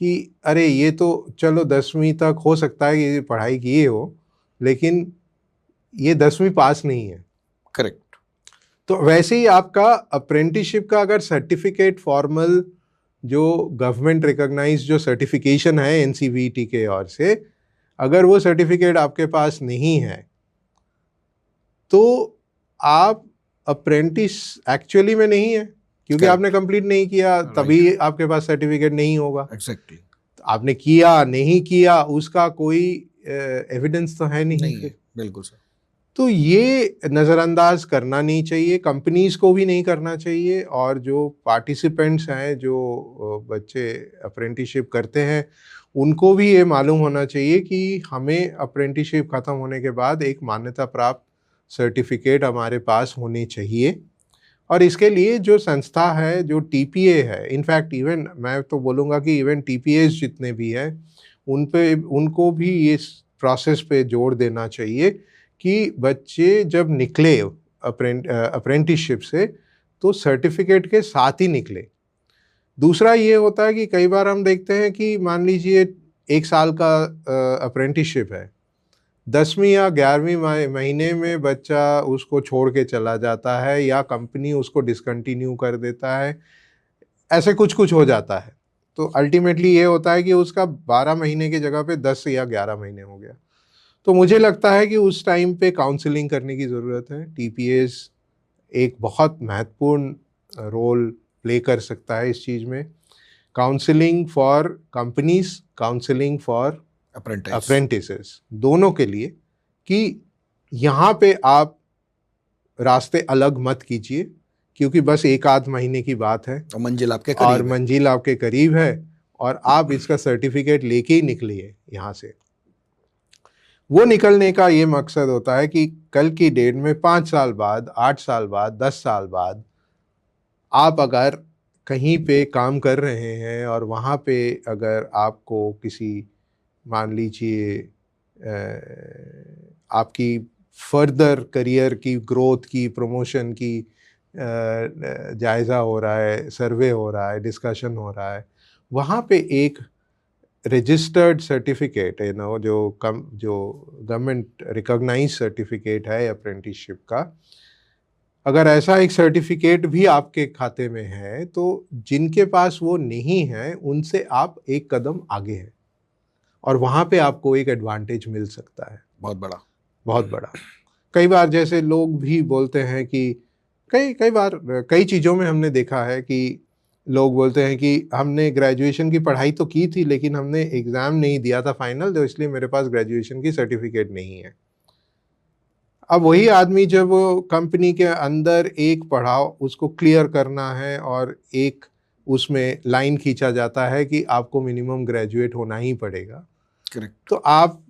कि अरे ये तो चलो 10वीं तक हो सकता है कि ये पढ़ाई किए हो, लेकिन ये 10वीं पास नहीं है। करेक्ट। तो वैसे ही आपका अप्रेंटिसशिप का अगर सर्टिफिकेट फॉर्मल जो गवर्नमेंट रिकॉग्नाइज जो सर्टिफिकेशन है एनसीवीटी के ओर से, अगर वो सर्टिफिकेट आपके पास नहीं है तो आप अप्रेंटिस एक्चुअली में नहीं है, क्योंकि आपने कंप्लीट नहीं किया, तभी आपके पास सर्टिफिकेट नहीं होगा। एग्जैक्टली। आपने किया नहीं किया उसका कोई एविडेंस तो है नहीं है। बिल्कुल सर। तो ये नज़रअंदाज करना नहीं चाहिए, कंपनीज को भी नहीं करना चाहिए, और जो पार्टिसिपेंट्स हैं, जो बच्चे अप्रेंटिसशिप करते हैं, उनको भी ये मालूम होना चाहिए कि हमें अप्रेंटिसशिप ख़त्म होने के बाद एक मान्यता प्राप्त सर्टिफिकेट हमारे पास होनी चाहिए। और इसके लिए जो संस्था है, जो टीपीए है, इनफैक्ट इवन मैं तो बोलूँगा कि इवन टीपीएस जितने भी हैं उनको भी इस प्रोसेस पे जोर देना चाहिए कि बच्चे जब निकले अप्रेंटिसशिप से तो सर्टिफिकेट के साथ ही निकले। दूसरा ये होता है कि कई बार हम देखते हैं कि मान लीजिए 1 साल का अप्रेंटिसशिप है, 10वीं या 11वीं महीने में बच्चा उसको छोड़ के चला जाता है या कंपनी उसको डिसकंटिन्यू कर देता है, ऐसे कुछ हो जाता है। तो अल्टीमेटली ये होता है कि उसका 12 महीने की जगह पे 10 या 11 महीने हो गया। तो मुझे लगता है कि उस टाइम पे काउंसलिंग करने की ज़रूरत है। टीपीएस एक बहुत महत्वपूर्ण रोल प्ले कर सकता है इस चीज़ में। Counselling for companies, counselling for apprentices, दोनों के लिए, कि यहाँ पे आप रास्ते अलग मत कीजिए क्योंकि बस 1 आध महीने की बात है और मंजिल आपके करीब है और आप इसका सर्टिफिकेट लेके ही निकलिए यहाँ से। वो निकलने का ये मकसद होता है कि कल की डेट में 5 साल बाद, 8 साल बाद, 10 साल बाद आप अगर कहीं पे काम कर रहे हैं और वहाँ पे अगर आपको किसी, मान लीजिए आपकी फर्दर करियर की ग्रोथ की, प्रमोशन की जायज़ा हो रहा है, सर्वे हो रहा है, डिस्कशन हो रहा है, वहाँ पे एक रजिस्टर्ड सर्टिफिकेट है ना, जो गवर्नमेंट रिकॉग्नाइज सर्टिफिकेट है अप्रेंटिसशिप का, अगर ऐसा एक सर्टिफिकेट भी आपके खाते में है तो जिनके पास वो नहीं है उनसे आप एक कदम आगे हैं और वहाँ पे आपको एक एडवांटेज मिल सकता है, बहुत बड़ा। कई बार जैसे लोग भी बोलते हैं कि कई बार कई चीज़ों में हमने देखा है कि लोग बोलते हैं कि हमने ग्रेजुएशन की पढ़ाई तो की थी लेकिन हमने एग्ज़ाम नहीं दिया था फाइनल, तो इसलिए मेरे पास ग्रेजुएशन की सर्टिफिकेट नहीं है। अब वही आदमी जब कंपनी के अंदर एक पड़ाव उसको क्लियर करना है और एक उसमें लाइन खींचा जाता है कि आपको मिनिमम ग्रेजुएट होना ही पड़ेगा, करेक्ट, तो आप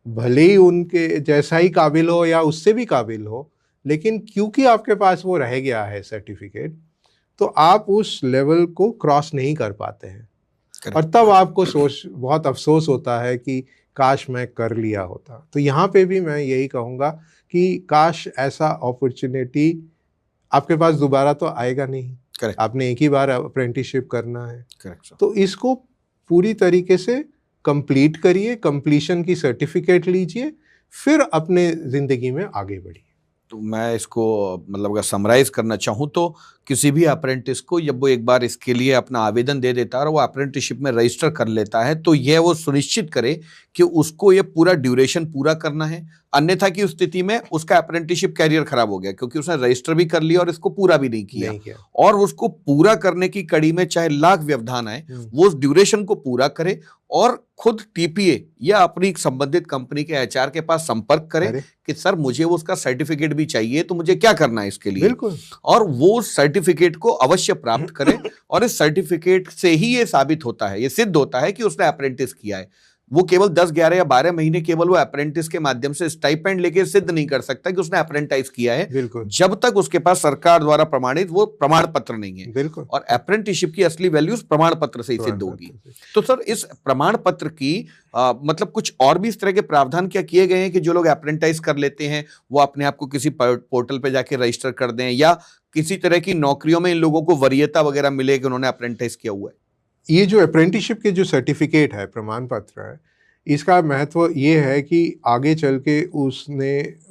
भले ही उनके जैसा ही काबिल हो या उससे भी काबिल हो, लेकिन क्योंकि आपके पास वो रह गया है सर्टिफिकेट, तो आप उस लेवल को क्रॉस नहीं कर पाते हैं। correct. और तब आपको बहुत अफसोस होता है कि काश मैं कर लिया होता। तो यहाँ पे भी मैं यही कहूँगा कि काश ऐसा अपॉर्चुनिटी आपके पास दोबारा तो आएगा नहीं। Correct. आपने एक ही बार अप्रेंटिसशिप करना है। Correct, तो इसको पूरी तरीके से कंप्लीट करिए, कंप्लीशन की सर्टिफिकेट लीजिए, फिर अपने ज़िंदगी में आगे बढ़िए। तो मैं इसको मतलब अगर समराइज करना चाहूँ तो किसी भी अप्रेंटिस को जब वो एक बार इसके लिए अपना आवेदन दे देता है और वो अप्रेंटिसशिप में रजिस्टर कर लेता है तो यह वो सुनिश्चित करे कि उसको ये पूरा ड्यूरेशन पूरा करना है, अन्यथा की स्थिति में उसका अप्रेंटिसशिप कैरियर खराब हो गया क्योंकि उसने रजिस्टर भी कर लिया और इसको पूरा भी नहीं किया। और उसको पूरा करने की कड़ी में चाहे लाख व्यवधान आए वो उस ड्यूरेशन को पूरा करे और खुद टीपीए या अपनी संबंधित कंपनी के एचआर के पास संपर्क करे कि सर मुझे वो उसका सर्टिफिकेट भी चाहिए, तो मुझे क्या करना है इसके लिए। बिल्कुल। और वो सर्टिफिकेट को अवश्य प्राप्त करें और इस सर्टिफिकेट से ही ये साबित होता है, ये सिद्ध होता है कि उसने अप्रेंटिस किया है। वो केवल 10, 11 या 12 महीने केवल वो अप्रेंटिस के माध्यम से स्टाइपेंड लेके सिद्ध नहीं कर सकता कि उसने अप्रेंटाइज किया है जब तक उसके पास सरकार द्वारा प्रमाणित वो प्रमाण पत्र नहीं है। बिल्कुल। और अप्रेंटिसशिप की असली वैल्यूज प्रमाण पत्र से ही सिद्ध होगी। तो सर इस प्रमाण पत्र की मतलब कुछ और भी इस तरह के प्रावधान क्या किए गए हैं कि जो लोग अप्रेंटाइज कर लेते हैं वो अपने आप को किसी पोर्टल पे जाके रजिस्टर कर दें या किसी तरह की नौकरियों में इन लोगों को वरीयता वगैरह मिले कि उन्होंने अप्रेंटाइज किया हुआ है? ये जो अप्रेंटिसशिप के जो सर्टिफिकेट है, प्रमाण पत्र है, इसका महत्व ये है कि आगे चल के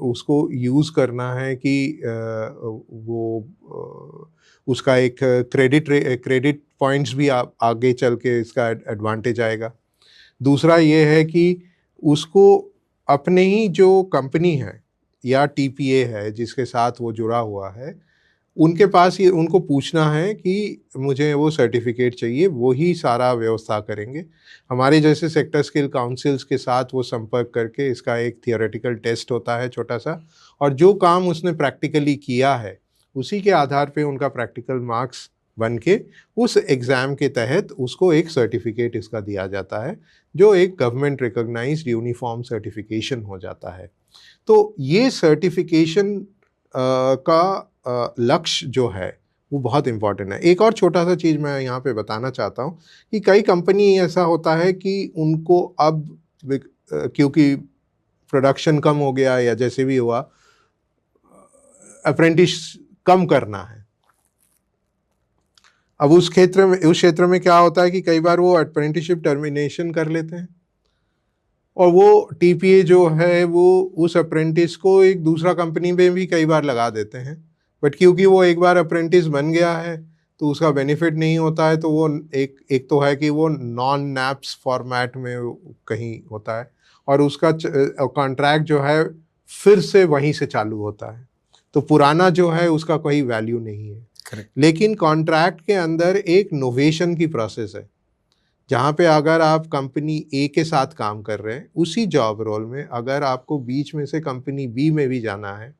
उसको यूज़ करना है कि वो उसका एक क्रेडिट पॉइंट्स भी आगे चल के इसका एडवांटेज आएगा। दूसरा ये है कि उसको अपने ही जो कंपनी है या टीपीए है जिसके साथ वो जुड़ा हुआ है उनके पास ये उनको पूछना है कि मुझे वो सर्टिफिकेट चाहिए, वो ही सारा व्यवस्था करेंगे। हमारे जैसे सेक्टर स्किल काउंसिल्स के साथ वो संपर्क करके इसका एक थियोरेटिकल टेस्ट होता है छोटा सा, और जो काम उसने प्रैक्टिकली किया है उसी के आधार पे उनका प्रैक्टिकल मार्क्स बन के उस एग्ज़ाम के तहत उसको एक सर्टिफिकेट इसका दिया जाता है, जो एक गवर्नमेंट रिकॉग्नाइज्ड यूनिफॉर्म सर्टिफिकेशन हो जाता है। तो ये सर्टिफिकेशन का लक्ष्य जो है वो बहुत इम्पॉर्टेंट है। एक और छोटा सा चीज़ मैं यहाँ पे बताना चाहता हूँ कि कई कंपनी ऐसा होता है कि उनको अब क्योंकि प्रोडक्शन कम हो गया या जैसे भी हुआ, अप्रेंटिस कम करना है। अब उस क्षेत्र में क्या होता है कि कई बार वो अप्रेंटिसशिप टर्मिनेशन कर लेते हैं और वो टीपीए जो है वो उस अप्रेंटिस को एक दूसरा कंपनी में भी कई बार लगा देते हैं, बट क्योंकि वो एक बार अप्रेंटिस बन गया है तो उसका बेनिफिट नहीं होता है। तो वो एक तो है कि वो नॉन नैप्स फॉर्मेट में कहीं होता है और उसका कॉन्ट्रैक्ट जो है फिर से वहीं से चालू होता है, तो पुराना जो है उसका कोई वैल्यू नहीं है। Correct. लेकिन कॉन्ट्रैक्ट के अंदर एक नोवेशन की प्रोसेस है, जहाँ पे अगर आप कंपनी ए के साथ काम कर रहे हैं उसी जॉब रोल में, अगर आपको बीच में से कंपनी बी में भी जाना है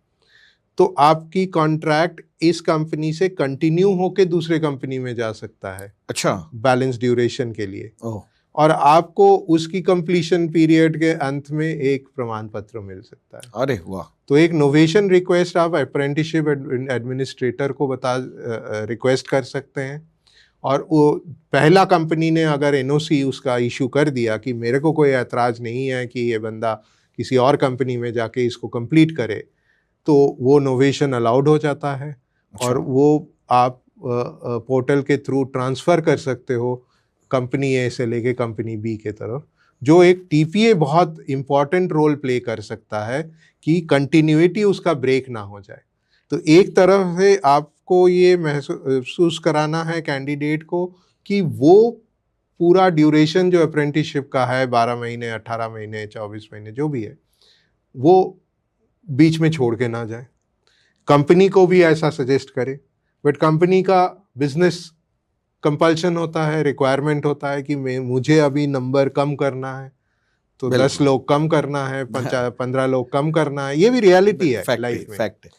तो आपकी कॉन्ट्रैक्ट इस कंपनी से कंटिन्यू होके दूसरे कंपनी में जा सकता है, अच्छा, बैलेंस ड्यूरेशन के लिए। ओह, और आपको उसकी कंप्लीशन पीरियड के अंत में एक प्रमाण पत्र मिल सकता है। अरे वाह। तो एक नोवेशन रिक्वेस्ट आप अप्रेंटिसशिप एडमिनिस्ट्रेटर को रिक्वेस्ट कर सकते हैं, और वो पहला कंपनी ने अगर एनओसी उसका इशू कर दिया कि मेरे को कोई ऐतराज़ नहीं है कि ये बंदा किसी और कंपनी में जाके इसको कंप्लीट करे, तो वो नोवेशन अलाउड हो जाता है। अच्छा। और वो आप पोर्टल के थ्रू ट्रांसफ़र कर सकते हो कंपनी ए से लेके कंपनी बी के तरफ, जो एक टीपीए बहुत इम्पॉर्टेंट रोल प्ले कर सकता है कि कंटिन्यूटी उसका ब्रेक ना हो जाए। तो एक तरफ से आपको ये महसूस कराना है कैंडिडेट को कि वो पूरा ड्यूरेशन जो अप्रेंटिसशिप का है 12 महीने, 18 महीने, 24 महीने जो भी है, वो बीच में छोड़ के ना जाए। कंपनी को भी ऐसा सजेस्ट करे, बट कंपनी का बिजनेस कंपल्शन होता है, रिक्वायरमेंट होता है कि मुझे अभी नंबर कम करना है, तो 10 लोग कम करना है, 15 लोग कम करना है। ये भी रियलिटी है लाइफ में। फैक्ट है।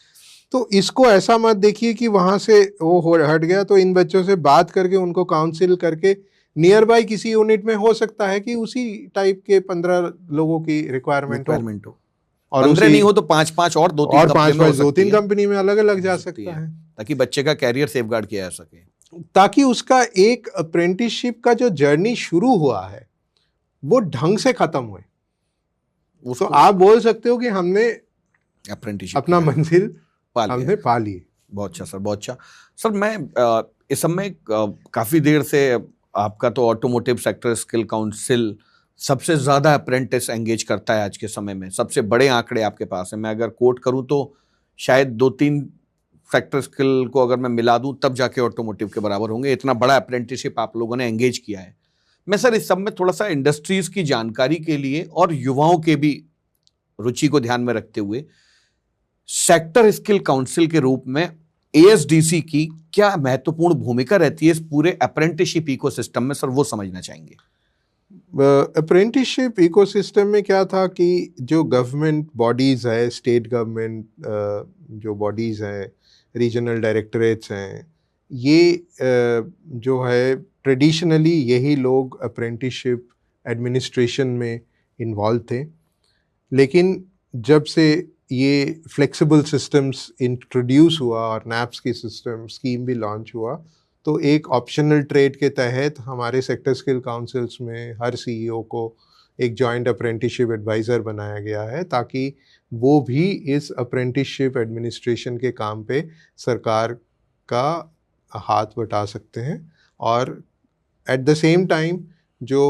तो इसको ऐसा मत देखिए कि वहाँ से वो हट गया, तो इन बच्चों से बात करके उनको काउंसिल करके नियर बाय किसी यूनिट में हो सकता है कि उसी टाइप के 15 लोगों की रिक्वायरमेंट हो, और 15 नहीं हो तो 5-5 और 2-3 कंपनी में अलग अलग जा सकता है, ताकि बच्चे का कैरियर सेफगार्ड किया जा सके, ताकि उसका एक अप्रेंटिसशिप का जो जर्नी शुरू हुआ है वो ढंग से खत्म हुए। तो आप बोल सकते हो कि हमने अप्रेंटिसशिप अपना मंजिल हमने पा ली। बहुत अच्छा सर, बहुत अच्छा सर। मैं इस समय काफ़ी देर से आपका तो ऑटोमोटिव सेक्टर स्किल काउंसिल सबसे ज़्यादा अप्रेंटिस एंगेज करता है आज के समय में, सबसे बड़े आंकड़े आपके पास हैं। मैं अगर कोट करूं तो शायद 2-3 सेक्टर स्किल को अगर मैं मिला दूं तब जाके ऑटोमोटिव के बराबर होंगे, इतना बड़ा अप्रेंटिसशिप आप लोगों ने एंगेज किया है। मैं सर इस सब में थोड़ा सा इंडस्ट्रीज़ की जानकारी के लिए और युवाओं के भी रुचि को ध्यान में रखते हुए सेक्टर स्किल काउंसिल के रूप में एएसडीसी की क्या महत्वपूर्ण भूमिका रहती है इस पूरे अप्रेंटिसशिप इकोसिस्टम में, सर वो समझना चाहेंगे। अप्रेंटिसशिप इकोसिस्टम में क्या था कि जो गवर्नमेंट बॉडीज़ है, स्टेट गवर्नमेंट जो बॉडीज़ हैं, रीजनल डायरेक्टरेट्स हैं, ये जो है ट्रेडिशनली यही लोग अप्रेंटिसशिप एडमिनिस्ट्रेशन में इन्वॉल्व थे। लेकिन जब से ये फ्लेक्सिबल सिस्टम्स इंट्रोड्यूस हुआ और नैप्स की स्कीम भी लॉन्च हुआ, तो एक ऑप्शनल ट्रेड के तहत हमारे सेक्टर स्किल काउंसिल्स में हर सीईओ को एक जॉइंट अप्रेंटिसशिप एडवाइज़र बनाया गया है, ताकि वो भी इस अप्रेंटिसशिप एडमिनिस्ट्रेशन के काम पे सरकार का हाथ बटा सकते हैं। और एट द सेम टाइम जो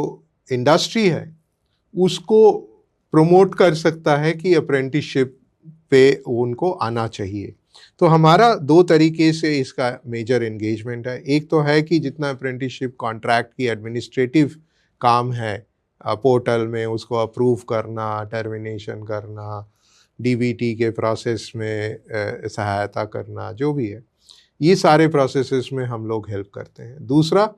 इंडस्ट्री है उसको प्रमोट कर सकता है कि अप्रेंटिसशिप पे उनको आना चाहिए। तो हमारा 2 तरीके से इसका मेजर एंगेजमेंट है। एक तो है कि जितना अप्रेंटिसशिप कॉन्ट्रैक्ट की एडमिनिस्ट्रेटिव काम है, पोर्टल में उसको अप्रूव करना, टर्मिनेशन करना, डीबीटी के प्रोसेस में सहायता करना, जो भी है, ये सारे प्रोसेसेस में हम लोग हेल्प करते हैं। दूसरा,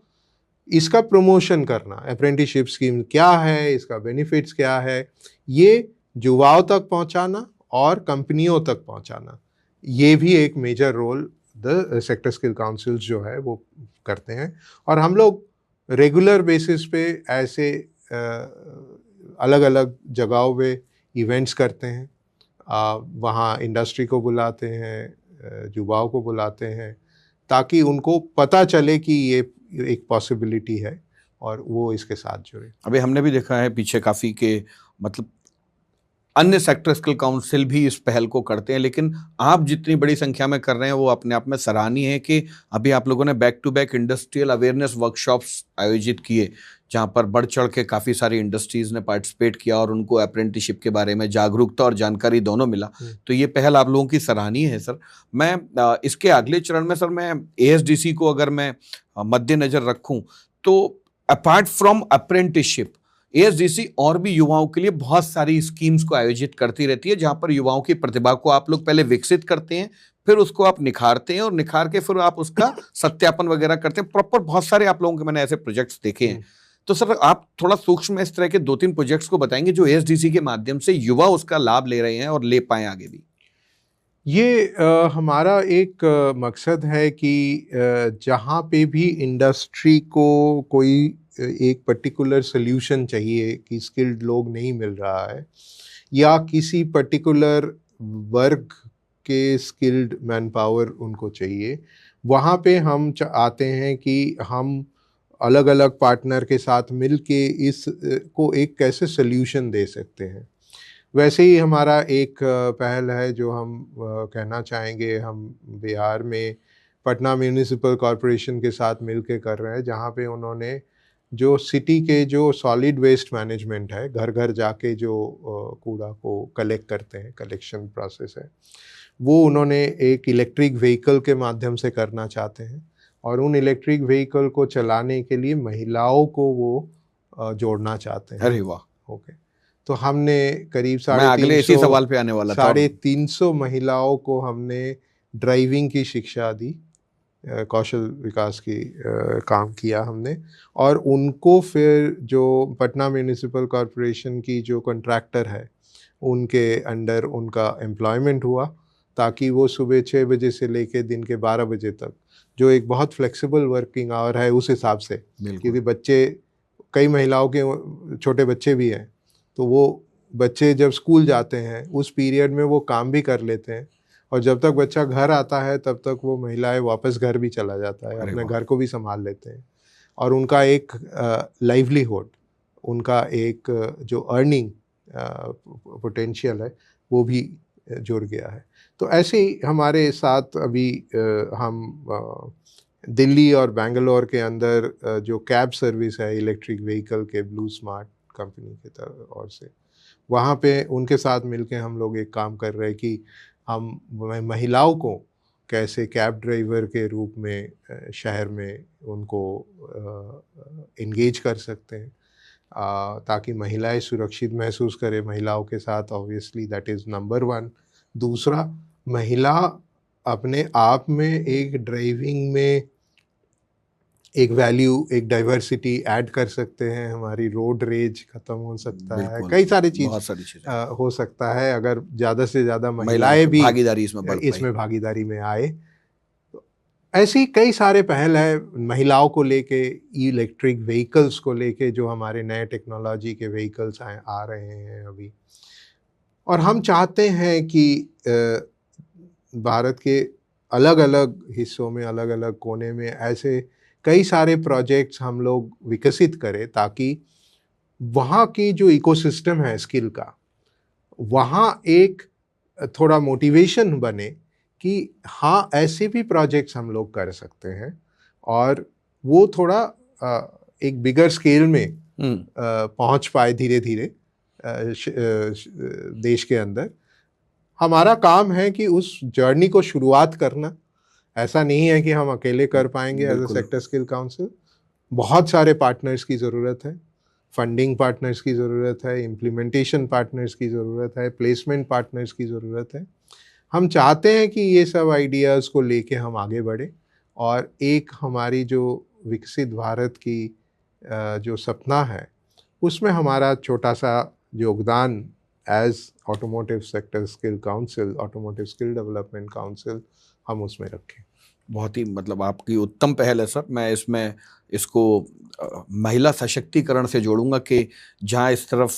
इसका प्रमोशन करना, अप्रेंटिसशिप स्कीम क्या है, इसका बेनिफिट्स क्या है, ये युवाओं तक पहुंचाना और कंपनियों तक पहुंचाना, ये भी एक major role the sector skill councils जो है वो करते हैं। और हम लोग रेगुलर बेसिस पे ऐसे अलग अलग जगहों पे इवेंट्स करते हैं, वहाँ इंडस्ट्री को बुलाते हैं, युवाओं को बुलाते हैं, ताकि उनको पता चले कि ये एक पॉसिबिलिटी है और वो इसके साथ जुड़े। अभी हमने भी देखा है पीछे काफ़ी के मतलब अन्य सेक्टर स्किल काउंसिल भी इस पहल को करते हैं, लेकिन आप जितनी बड़ी संख्या में कर रहे हैं वो अपने आप में सराहनीय है कि अभी आप लोगों ने back to back industrial awareness workshops आयोजित किए, जहां पर बढ़ चढ़ के काफ़ी सारी इंडस्ट्रीज़ ने पार्टिसिपेट किया और उनको अप्रेंटिसशिप के बारे में जागरूकता और जानकारी दोनों मिला। तो ये पहल आप लोगों की सराहनीय है सर। मैं इसके अगले चरण में सर, मैं ASDC को अगर मैं मद्देनजर रखूँ तो अपार्ट फ्रॉम अप्रेंटिसशिप ASDC और भी युवाओं के लिए बहुत सारी स्कीम्स को आयोजित करती रहती है, जहां पर युवाओं की प्रतिभा को आप लोग पहले विकसित करते हैं, फिर उसको आप निखारते हैं और निखार के फिर आप उसका सत्यापन वगैरह करते हैं। प्रॉपर बहुत सारे आप लोगों के मैंने ऐसे प्रोजेक्ट्स देखे हैं। तो सर आप थोड़ा सूक्ष्म इस तरह के 2-3 प्रोजेक्ट्स को बताएंगे जो ASDC के माध्यम से युवा उसका लाभ ले रहे हैं और ले पाए आगे भी। ये हमारा एक मकसद है कि जहाँ पे भी इंडस्ट्री को कोई एक पर्टिकुलर सल्यूशन चाहिए कि स्किल्ड लोग नहीं मिल रहा है, या किसी पर्टिकुलर वर्ग के स्किल्ड मैन पावर उनको चाहिए, वहाँ पे हम आते हैं कि हम अलग अलग पार्टनर के साथ मिल के इस को एक कैसे सल्यूशन दे सकते हैं। वैसे ही हमारा एक पहल है जो हम कहना चाहेंगे, हम बिहार में पटना म्यूनिसिपल कॉरपोरेशन के साथ मिल के कर रहे हैं, जहाँ पे उन्होंने जो सिटी के जो सॉलिड वेस्ट मैनेजमेंट है, घर घर जाके जो कूड़ा को कलेक्ट करते हैं, कलेक्शन प्रोसेस है, वो उन्होंने एक इलेक्ट्रिक व्हीकल के माध्यम से करना चाहते हैं। और उन इलेक्ट्रिक व्हीकल को चलाने के लिए महिलाओं को वो जोड़ना चाहते हैं। अरे वाह। ओके, तो हमने करीब अगले इसी सवाल पे आने वाला था। 350 महिलाओं को हमने ड्राइविंग की शिक्षा दी, कौशल विकास की काम किया हमने, और उनको फिर जो पटना म्यूनिसिपल कॉरपोरेशन की जो कॉन्ट्रैक्टर है उनके अंडर उनका एम्प्लॉयमेंट हुआ, ताकि वो सुबह 6 बजे से लेके दिन के 12 बजे तक, जो एक बहुत फ्लेक्सिबल वर्किंग आवर है उस हिसाब से, क्योंकि बच्चे, कई महिलाओं के छोटे बच्चे भी हैं, तो वो बच्चे जब स्कूल जाते हैं उस पीरियड में वो काम भी कर लेते हैं, और जब तक बच्चा घर आता है तब तक वो महिलाएं वापस घर भी चला जाता है, अपने घर को भी संभाल लेते हैं, और उनका एक लाइवलीहुड, उनका एक जो अर्निंग पोटेंशियल है वो भी जुड़ गया है। तो ऐसे ही हमारे साथ अभी हम दिल्ली और बेंगलोर के अंदर जो कैब सर्विस है इलेक्ट्रिक व्हीकल के, ब्लू स्मार्ट कंपनी की तरफ और से, वहाँ पे उनके साथ मिलके हम लोग एक काम कर रहे हैं कि हम महिलाओं को कैसे कैब ड्राइवर के रूप में शहर में उनको एंगेज कर सकते हैं, ताकि महिलाएं सुरक्षित महसूस करें महिलाओं के साथ। Obviously that is number 1। दूसरा, महिला अपने आप में एक ड्राइविंग में एक वैल्यू, एक डाइवर्सिटी ऐड कर सकते हैं, हमारी रोड रेज खत्म हो सकता है, कई सारी चीज़ हो सकता है अगर ज़्यादा से ज़्यादा महिलाएं भी भागीदारी इसमें भागीदारी में आए। तो ऐसी कई सारे पहल है महिलाओं को लेके, इलेक्ट्रिक व्हीकल्स को लेके, जो हमारे नए टेक्नोलॉजी के व्हीकल्स आ रहे हैं अभी, और हम चाहते हैं कि भारत के अलग अलग हिस्सों में, अलग अलग कोने में ऐसे कई सारे प्रोजेक्ट्स हम लोग विकसित करें, ताकि वहाँ की जो इकोसिस्टम है स्किल का, वहाँ एक थोड़ा मोटिवेशन बने कि हाँ, ऐसे भी प्रोजेक्ट्स हम लोग कर सकते हैं, और वो थोड़ा एक बिगर स्केल में पहुँच पाए धीरे धीरे देश के अंदर। हमारा काम है कि उस जर्नी को शुरुआत करना, ऐसा नहीं है कि हम अकेले कर पाएंगे as a sector skill council. बहुत सारे पार्टनर्स की ज़रूरत है, फंडिंग पार्टनर्स की ज़रूरत है, इम्प्लीमेंटेशन पार्टनर्स की ज़रूरत है, प्लेसमेंट पार्टनर्स की ज़रूरत है। हम चाहते हैं कि ये सब आइडियाज़ को लेके हम आगे बढ़े, और एक हमारी जो विकसित भारत की जो सपना है उसमें हमारा छोटा सा योगदान as automotive sector skill council, automotive skill development council हम उसमें रखें। बहुत ही मतलब आपकी उत्तम पहल है सर। मैं इसमें इसको महिला सशक्तिकरण से जोड़ूंगा कि जहां इस तरफ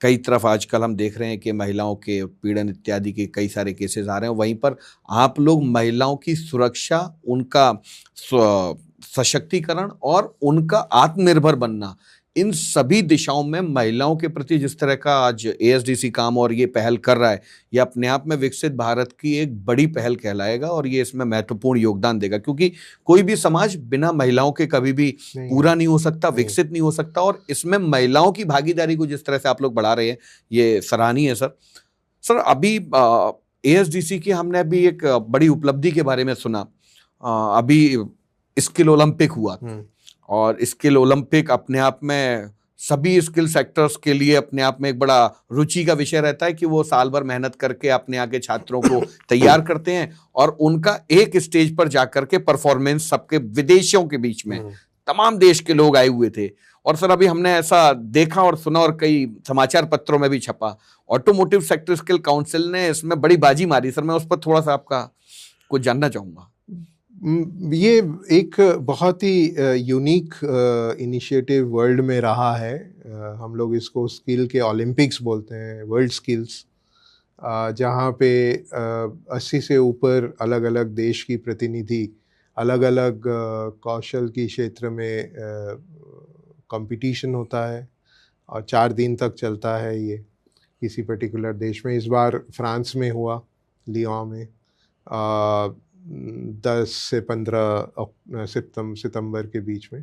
कई तरफ आजकल हम देख रहे हैं कि महिलाओं के उत्पीड़न इत्यादि के कई सारे केसेस आ रहे हैं, वहीं पर आप लोग महिलाओं की सुरक्षा, उनका सशक्तिकरण और उनका आत्मनिर्भर बनना, इन सभी दिशाओं में महिलाओं के प्रति जिस तरह का आज एएसडीसी काम और ये पहल कर रहा है, ये अपने आप में विकसित भारत की एक बड़ी पहल कहलाएगा और ये इसमें महत्वपूर्ण योगदान देगा, क्योंकि कोई भी समाज बिना महिलाओं के कभी भी पूरा नहीं हो सकता, विकसित नहीं हो सकता। और इसमें महिलाओं की भागीदारी को जिस तरह से आप लोग बढ़ा रहे हैं, ये सराहनीय है सर। सर अभी एएसडीसी की हमने अभी एक बड़ी उपलब्धि के बारे में सुना, अभी स्किल ओलंपिक हुआ और स्किल ओलंपिक अपने आप में सभी स्किल सेक्टर्स के लिए अपने आप में एक बड़ा रुचि का विषय रहता है कि वो साल भर मेहनत करके अपने आगे छात्रों को तैयार करते हैं और उनका एक स्टेज पर जाकर के परफॉर्मेंस सबके विदेशियों के बीच में तमाम देश के लोग आए हुए थे। और सर अभी हमने ऐसा देखा और सुना और कई समाचार पत्रों में भी छपा, ऑटोमोटिव सेक्टर स्किल काउंसिल ने इसमें बड़ी बाजी मारी। सर मैं उस पर थोड़ा सा आपका कुछ जानना चाहूँगा। ये एक बहुत ही यूनिक इनिशिएटिव वर्ल्ड में रहा है। हम लोग इसको स्किल के ओलंपिक्स बोलते हैं, वर्ल्ड स्किल्स, जहाँ पे 80 से ऊपर अलग अलग देश की प्रतिनिधि अलग अलग कौशल की क्षेत्र में कंपटीशन होता है और 4 दिन तक चलता है ये किसी पर्टिकुलर देश में। इस बार फ्रांस में हुआ, लियोन में, 10 से 15 सितंबर के बीच में।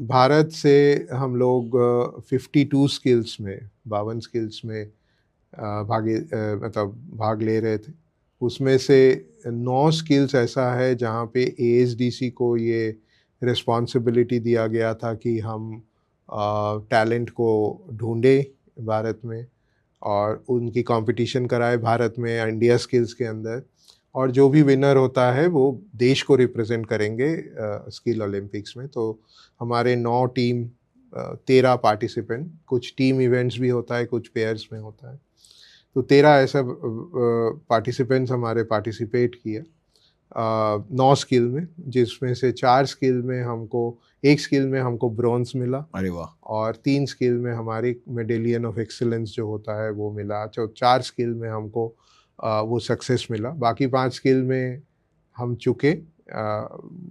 भारत से हम लोग 52 स्किल्स में, 52 स्किल्स में भाग ले रहे थे। उसमें से 9 स्किल्स ऐसा है जहाँ पे एएसडीसी को ये रिस्पॉन्सिबिलिटी दिया गया था कि हम टैलेंट को ढूंढे भारत में और उनकी कंपटीशन कराए भारत में इंडिया स्किल्स के अंदर, और जो भी विनर होता है वो देश को रिप्रेजेंट करेंगे स्किल ओलंपिक्स में। तो हमारे 9 टीम, 13 पार्टिसिपेंट, कुछ टीम इवेंट्स भी होता है, कुछ पेयर्स में होता है, तो 13 ऐसा पार्टिसिपेंट्स हमारे पार्टिसिपेट किया 9 स्किल में, जिसमें से 4 स्किल में हमको, 1 स्किल में हमको ब्रॉन्ज मिला, अरे वाह, और 3 स्किल में हमारी मेडेलियन ऑफ एक्सीलेंस जो होता है वो मिला। 4 स्किल में हमको वो सक्सेस मिला। बाकी 5 स्किल में हम चुके।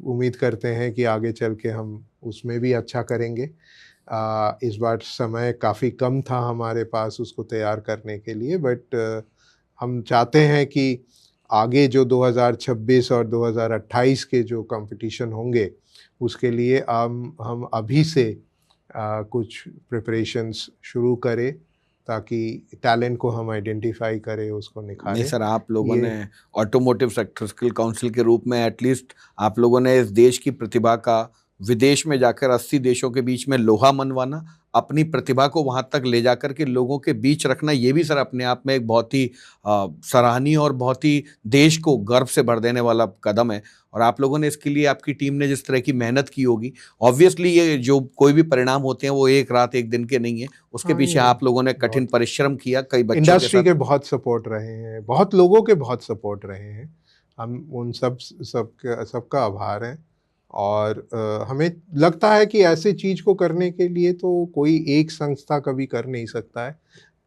उम्मीद करते हैं कि आगे चल के हम उसमें भी अच्छा करेंगे। इस बार समय काफ़ी कम था हमारे पास उसको तैयार करने के लिए, बट हम चाहते हैं कि आगे जो 2026 और 2028 के जो कंपटीशन होंगे उसके लिए हम अभी से कुछ प्रिपरेशंस शुरू करें ताकि टैलेंट को हम आइडेंटिफाई करें, उसको निखारें। नहीं सर, आप लोगों ने ऑटोमोटिव सेक्टर स्किल काउंसिल के रूप में एटलीस्ट आप लोगों ने इस देश की प्रतिभा का विदेश में जाकर 80 देशों के बीच में लोहा मनवाना, अपनी प्रतिभा को वहां तक ले जाकर के लोगों के बीच रखना, ये भी सर अपने आप में एक बहुत ही सराहनीय और बहुत ही देश को गर्व से भर देने वाला कदम है। और आप लोगों ने इसके लिए, आपकी टीम ने जिस तरह की मेहनत की होगी, ऑब्वियसली ये जो कोई भी परिणाम होते हैं वो एक रात एक दिन के नहीं है, उसके पीछे आप लोगों ने कठिन परिश्रम किया। कई बच्चों इंडस्ट्री के बहुत सपोर्ट रहे हैं, बहुत लोगों के बहुत सपोर्ट रहे हैं, हम उन सबका आभार है। और हमें लगता है कि ऐसे चीज़ को करने के लिए तो कोई एक संस्था कभी कर नहीं सकता है,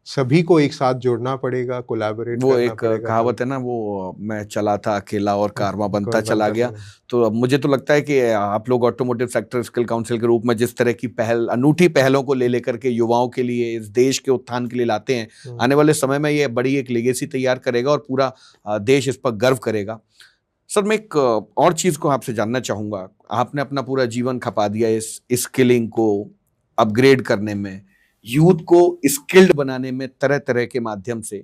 सभी को एक साथ जोड़ना पड़ेगा, कोलैबोरेट करना पड़ेगा। वो एक कहावत है ना, वो मैं चला था अकेला और कारवां बनता चला गया। तो अब मुझे तो लगता है कि आप लोग ऑटोमोटिव सेक्टर स्किल काउंसिल के रूप में जिस तरह की पहल, अनूठी पहलों को ले लेकर के युवाओं के लिए, इस देश के उत्थान के लिए लाते हैं, आने वाले समय में ये बड़ी एक लेगेसी तैयार करेगा और पूरा देश इस पर गर्व करेगा। सर मैं एक और चीज़ को आपसे जानना चाहूँगा, आपने अपना पूरा जीवन खपा दिया इस स्किलिंग को अपग्रेड करने में, यूथ को स्किल्ड बनाने में, तरह तरह के माध्यम से।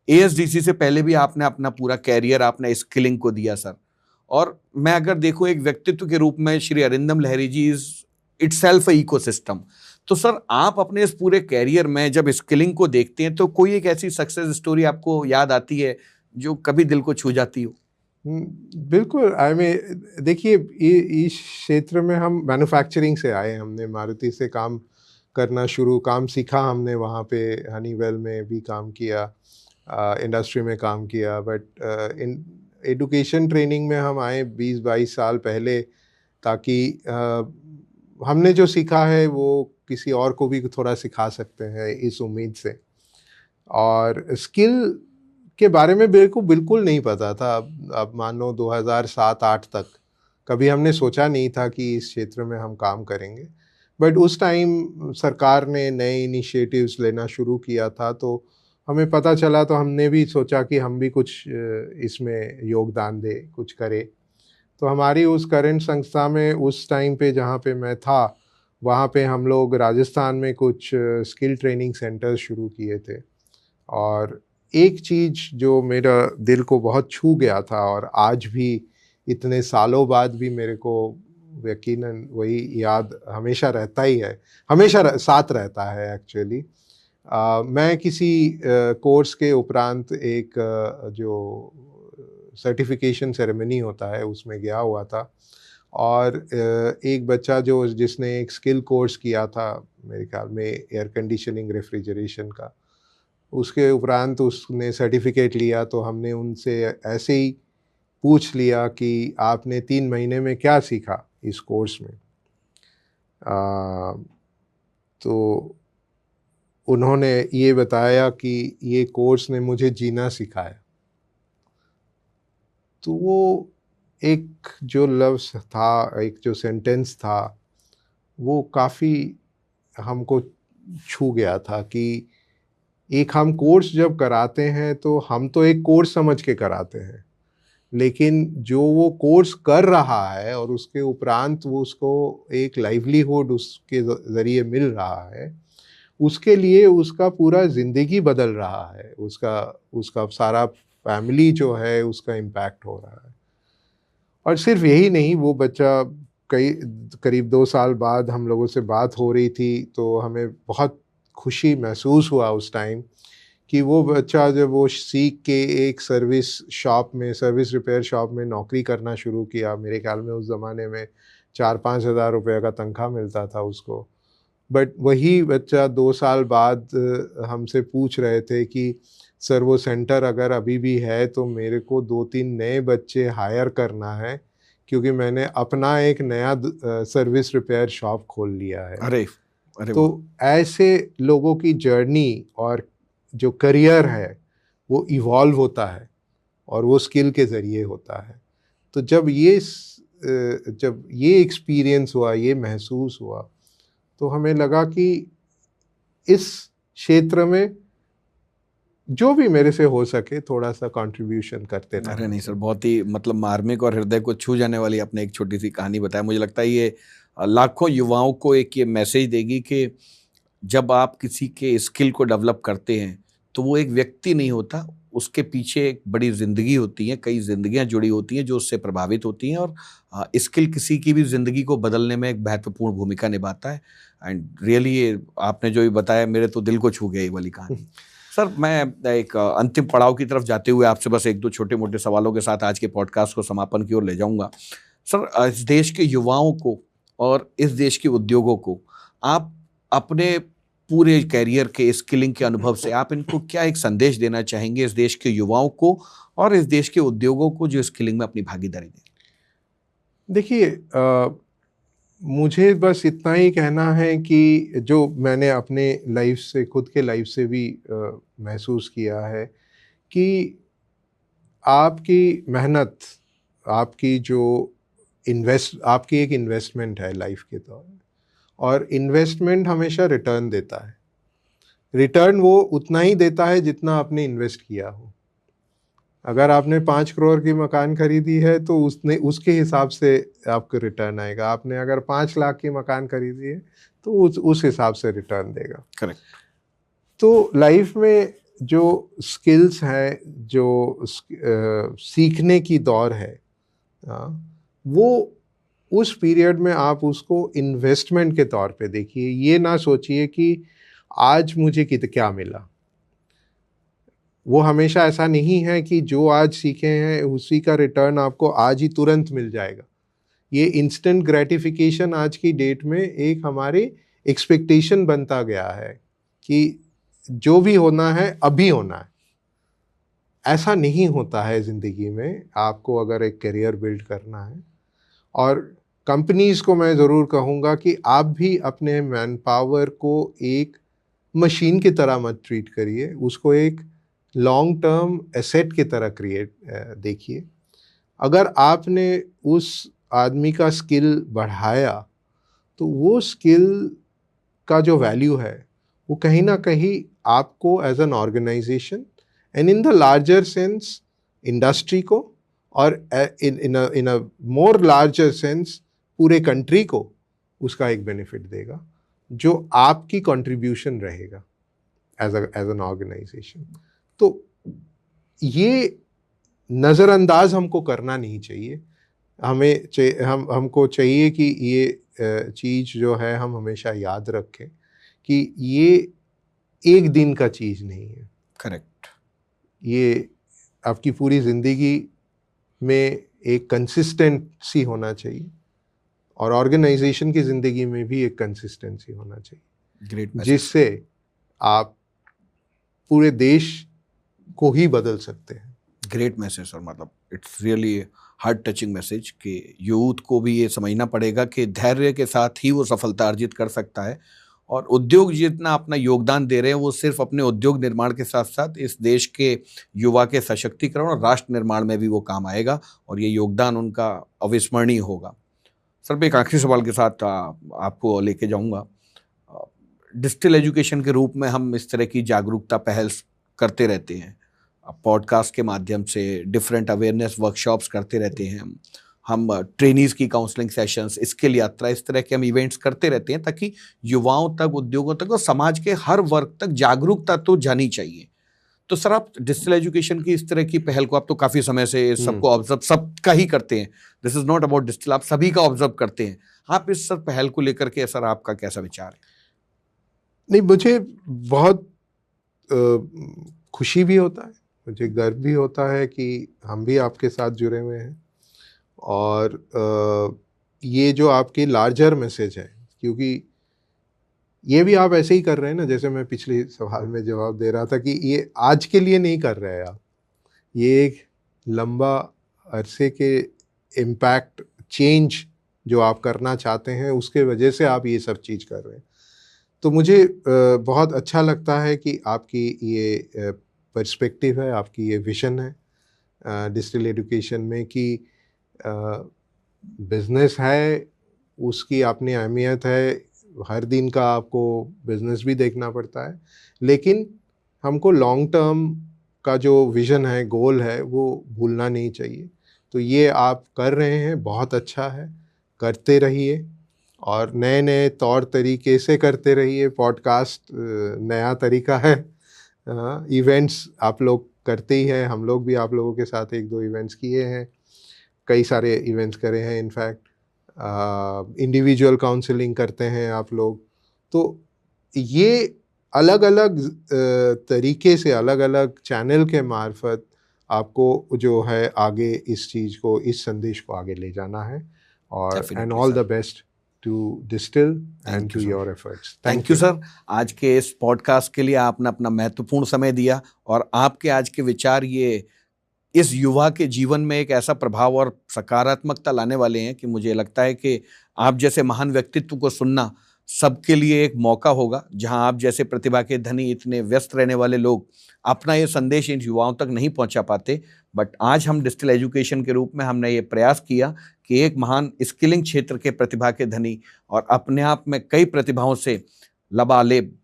एएसडीसी से पहले भी आपने अपना पूरा कैरियर आपने स्किलिंग को दिया सर। और मैं अगर देखूं एक व्यक्तित्व के रूप में, श्री अरिंदम लहरी जी इज इटसेल्फ अ इकोसिस्टम। तो सर आप अपने इस पूरे कैरियर में जब स्किलिंग को देखते हैं तो कोई एक ऐसी सक्सेस स्टोरी आपको याद आती है जो कभी दिल को छू जाती हो? बिल्कुल। देखिए, इस क्षेत्र में हम मैन्युफैक्चरिंग से आए, हमने मारुति से काम करना काम सीखा हमने वहाँ पे, हनीवेल में भी काम किया, इंडस्ट्री में काम किया, बट इन एजुकेशन ट्रेनिंग में हम आए 20-22 साल पहले, ताकि हमने जो सीखा है वो किसी और को भी थोड़ा सिखा सकते हैं इस उम्मीद से। और स्किल के बारे में मेरे को बिल्कुल नहीं पता था। अब मान लो 2007-8 तक कभी हमने सोचा नहीं था कि इस क्षेत्र में हम काम करेंगे, बट उस टाइम सरकार ने नए इनिशिएटिव्स लेना शुरू किया था, तो हमें पता चला, तो हमने भी सोचा कि हम भी कुछ इसमें योगदान दें, कुछ करें। तो हमारी उस करंट संस्था में उस टाइम पे जहाँ पे मैं था, वहाँ पे हम लोग राजस्थान में कुछ स्किल ट्रेनिंग सेंटर्स शुरू किए थे। और एक चीज़ जो मेरा दिल को बहुत छू गया था, और आज भी इतने सालों बाद भी मेरे को यकीनन वही याद हमेशा रहता ही है, हमेशा साथ रहता है एक्चुअली। मैं किसी कोर्स के उपरांत एक जो सर्टिफिकेशन सेरेमनी होता है उसमें गया हुआ था, और एक बच्चा जिसने एक स्किल कोर्स किया था, मेरे ख्याल में एयर कंडीशनिंग रेफ्रिजरेशन का, उसके उपरांत उसने सर्टिफिकेट लिया, तो हमने उनसे ऐसे ही पूछ लिया कि आपने 3 महीने में क्या सीखा इस कोर्स में। तो उन्होंने ये बताया कि ये कोर्स ने मुझे जीना सिखाया। तो वो एक जो लफ्ज़ था, एक जो सेंटेंस था, वो काफ़ी हमको छू गया था कि एक हम कोर्स जब कराते हैं तो हम तो एक कोर्स समझ के कराते हैं, लेकिन जो वो कोर्स कर रहा है और उसके उपरांत वो उसको एक लाइवलीहुड उसके ज़रिए मिल रहा है, उसके लिए उसका पूरा ज़िंदगी बदल रहा है, उसका सारा फैमिली जो है उसका इम्पैक्ट हो रहा है। और सिर्फ यही नहीं, वो बच्चा करीब 2 साल बाद हम लोगों से बात हो रही थी, तो हमें बहुत खुशी महसूस हुआ उस टाइम कि वो बच्चा जब वो सीख के एक सर्विस रिपेयर शॉप में नौकरी करना शुरू किया। मेरे ख्याल में उस ज़माने में 4-5 हज़ार रुपये का तनख्वाह मिलता था उसको। बट वही बच्चा 2 साल बाद हमसे पूछ रहे थे कि सर वो सेंटर अगर अभी भी है तो मेरे को 2-3 नए बच्चे हायर करना है, क्योंकि मैंने अपना एक नया सर्विस रिपेयर शॉप खोल लिया है। अरे तो ऐसे लोगों की जर्नी और जो करियर है वो इवॉल्व होता है, और वो स्किल के ज़रिए होता है। तो जब ये एक्सपीरियंस हुआ, ये महसूस हुआ, तो हमें लगा कि इस क्षेत्र में जो भी मेरे से हो सके थोड़ा सा कंट्रीब्यूशन करते रहना। अरे नहीं सर, बहुत ही मतलब मार्मिक और हृदय को छू जाने वाली आपने एक छोटी सी कहानी बताया। मुझे लगता है ये लाखों युवाओं को एक ये मैसेज देगी कि जब आप किसी के स्किल को डेवलप करते हैं तो वो एक व्यक्ति नहीं होता, उसके पीछे एक बड़ी ज़िंदगी होती है, कई ज़िंदगियां जुड़ी होती हैं जो उससे प्रभावित होती हैं, और स्किल किसी की भी ज़िंदगी को बदलने में एक महत्वपूर्ण भूमिका निभाता है। एंड रियली ये आपने जो भी बताया मेरे तो दिल को छू गया ये वाली कहानी। सर, मैं एक अंतिम पड़ाव की तरफ जाते हुए आपसे बस 1-2 छोटे-मोटे सवालों के साथ आज के पॉडकास्ट को समापन की ओर ले जाऊंगा। सर, इस देश के युवाओं को और इस देश के उद्योगों को आप अपने पूरे कैरियर के स्किलिंग के अनुभव से आप इनको क्या एक संदेश देना चाहेंगे, इस देश के युवाओं को और इस देश के उद्योगों को जो स्किलिंग में अपनी भागीदारी दें? देखिए, मुझे बस इतना ही कहना है कि जो मैंने अपने लाइफ से, खुद के लाइफ से भी महसूस किया है कि आपकी मेहनत, आपकी एक इन्वेस्टमेंट है लाइफ के तौर में, और इन्वेस्टमेंट हमेशा रिटर्न देता है। रिटर्न वो उतना ही देता है जितना आपने इन्वेस्ट किया हो। अगर आपने 5 करोड़ की मकान खरीदी है तो उसके हिसाब से आपको रिटर्न आएगा। आपने अगर 5 लाख की मकान खरीदी है तो उस हिसाब से रिटर्न देगा। करेक्ट। तो लाइफ में जो स्किल्स हैं, जो सीखने की दौर है, वो उस पीरियड में आप उसको इन्वेस्टमेंट के तौर पे देखिए। ये ना सोचिए कि आज मुझे क्या मिला। वो हमेशा ऐसा नहीं है कि जो आज सीखे हैं उसी का रिटर्न आपको आज ही तुरंत मिल जाएगा। ये इंस्टेंट ग्रेटिफिकेशन आज की डेट में एक हमारे एक्सपेक्टेशन बनता गया है कि जो भी होना है अभी होना है। ऐसा नहीं होता है ज़िंदगी में। आपको अगर एक करियर बिल्ड करना है, और कंपनीज़ को मैं ज़रूर कहूँगा कि आप भी अपने मैन पावर को एक मशीन की तरह मत ट्रीट करिए, उसको एक लॉन्ग टर्म एसेट की तरह देखिए। अगर आपने उस आदमी का स्किल बढ़ाया तो वो स्किल का जो वैल्यू है वो कहीं ना कहीं आपको as an organization and in the larger sense industry को, और in a more larger sense पूरे कंट्री को उसका एक बेनिफिट देगा, जो आपकी कंट्रीब्यूशन रहेगा एज एन ऑर्गेनाइजेशन। तो ये नज़रअंदाज हमको करना नहीं चाहिए। हमको चाहिए कि ये चीज़ जो है हम हमेशा याद रखें कि ये एक दिन का चीज़ नहीं है। करेक्ट। ये आपकी पूरी ज़िंदगी में एक कंसिस्टेंसी होना चाहिए, और ऑर्गेनाइजेशन की ज़िंदगी में भी एक कंसिस्टेंसी होना चाहिए, ग्रेट, जिससे आप पूरे देश को ही बदल सकते हैं। ग्रेट मैसेज, और मतलब it's really heart touching message कि यूथ को भी ये समझना पड़ेगा कि धैर्य के साथ ही वो सफलता अर्जित कर सकता है, और उद्योग जितना अपना योगदान दे रहे हैं वो सिर्फ अपने उद्योग निर्माण के साथ साथ इस देश के युवा के सशक्तिकरण और राष्ट्र निर्माण में भी वो काम आएगा, और ये योगदान उनका अविस्मरणीय होगा। सर, मैं एक आखिरी सवाल के साथ आपको लेके जाऊंगा। डिजिटल एजुकेशन के रूप में हम इस तरह की जागरूकता पहल करते रहते हैं, पॉडकास्ट के माध्यम से डिफरेंट अवेयरनेस वर्कशॉप्स करते रहते हैं, हम ट्रेनीज़ की काउंसलिंग सेशंस, स्किल यात्रा, इस तरह के हम इवेंट्स करते रहते हैं ताकि युवाओं तक, उद्योगों तक और समाज के हर वर्ग तक जागरूकता तो जानी चाहिए। तो सर, आप डिजिटल एजुकेशन की इस तरह की पहल को, आप तो काफ़ी समय से सबको ऑब्जर्व, सबका ही करते हैं, this is not about digital, आप सभी का ऑब्जर्व करते हैं, आप इस सर पहल को लेकर के सर आपका कैसा विचार है? नहीं, मुझे बहुत खुशी भी होता है, मुझे गर्व भी होता है कि हम भी आपके साथ जुड़े हुए हैं, और ये जो आपकी लार्जर मैसेज है, क्योंकि ये भी आप ऐसे ही कर रहे हैं ना, जैसे मैं पिछले सवाल में जवाब दे रहा था कि ये आज के लिए नहीं कर रहे हैं आप, ये एक लंबा अरसे के इम्पैक्ट चेंज जो आप करना चाहते हैं उसके वजह से आप ये सब चीज़ कर रहे हैं। तो मुझे बहुत अच्छा लगता है कि आपकी ये पर्सपेक्टिव है, आपकी ये विज़न है डिजिटल एजुकेशन में कि बिज़नेस है, उसकी अपनी अहमियत है, हर दिन का आपको बिज़नेस भी देखना पड़ता है, लेकिन हमको लॉन्ग टर्म का जो विज़न है, गोल है, वो भूलना नहीं चाहिए। तो ये आप कर रहे हैं, बहुत अच्छा है, करते रहिए, और नए नए तौर तरीके से करते रहिए। पॉडकास्ट नया तरीका है, इवेंट्स आप लोग करते ही हैं, हम लोग भी आप लोगों के साथ 1-2 इवेंट्स किए हैं, कई सारे इवेंट्स करे हैं, इनफैक्ट इंडिविजुअल काउंसलिंग करते हैं आप लोग। तो ये अलग अलग तरीके से, अलग अलग चैनल के मार्फत आपको जो है आगे इस चीज़ को, इस संदेश को आगे ले जाना है, और and all the best to distill and to your efforts. Thank you sir, आज के इस पॉडकास्ट के लिए आपने अपना महत्वपूर्ण समय दिया, और आपके आज के विचार ये इस युवा के जीवन में एक ऐसा प्रभाव और सकारात्मकता लाने वाले हैं कि मुझे लगता है कि आप जैसे महान व्यक्तित्व को सुनना सबके लिए एक मौका होगा, जहां आप जैसे प्रतिभा के धनी, इतने व्यस्त रहने वाले लोग अपना ये संदेश इन युवाओं तक नहीं पहुंचा पाते। बट आज हम डिजिटल एजुकेशन के रूप में हमने ये प्रयास किया कि एक महान स्किलिंग क्षेत्र के प्रतिभा के धनी और अपने आप में कई प्रतिभाओं से लबालेब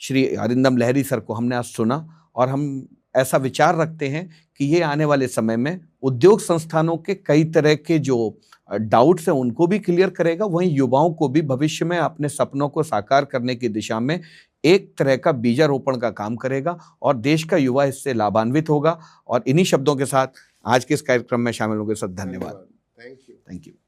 श्री अरिंदम लहरी सर को हमने आज सुना, और हम ऐसा विचार रखते हैं कि ये आने वाले समय में उद्योग संस्थानों के कई तरह के जो डाउट्स हैं उनको भी क्लियर करेगा, वहीं युवाओं को भी भविष्य में अपने सपनों को साकार करने की दिशा में एक तरह का बीजारोपण का काम करेगा, और देश का युवा इससे लाभान्वित होगा। और इन्हीं शब्दों के साथ आज के इस कार्यक्रम में शामिल होने के साथ धन्यवाद। Thank you. Thank you.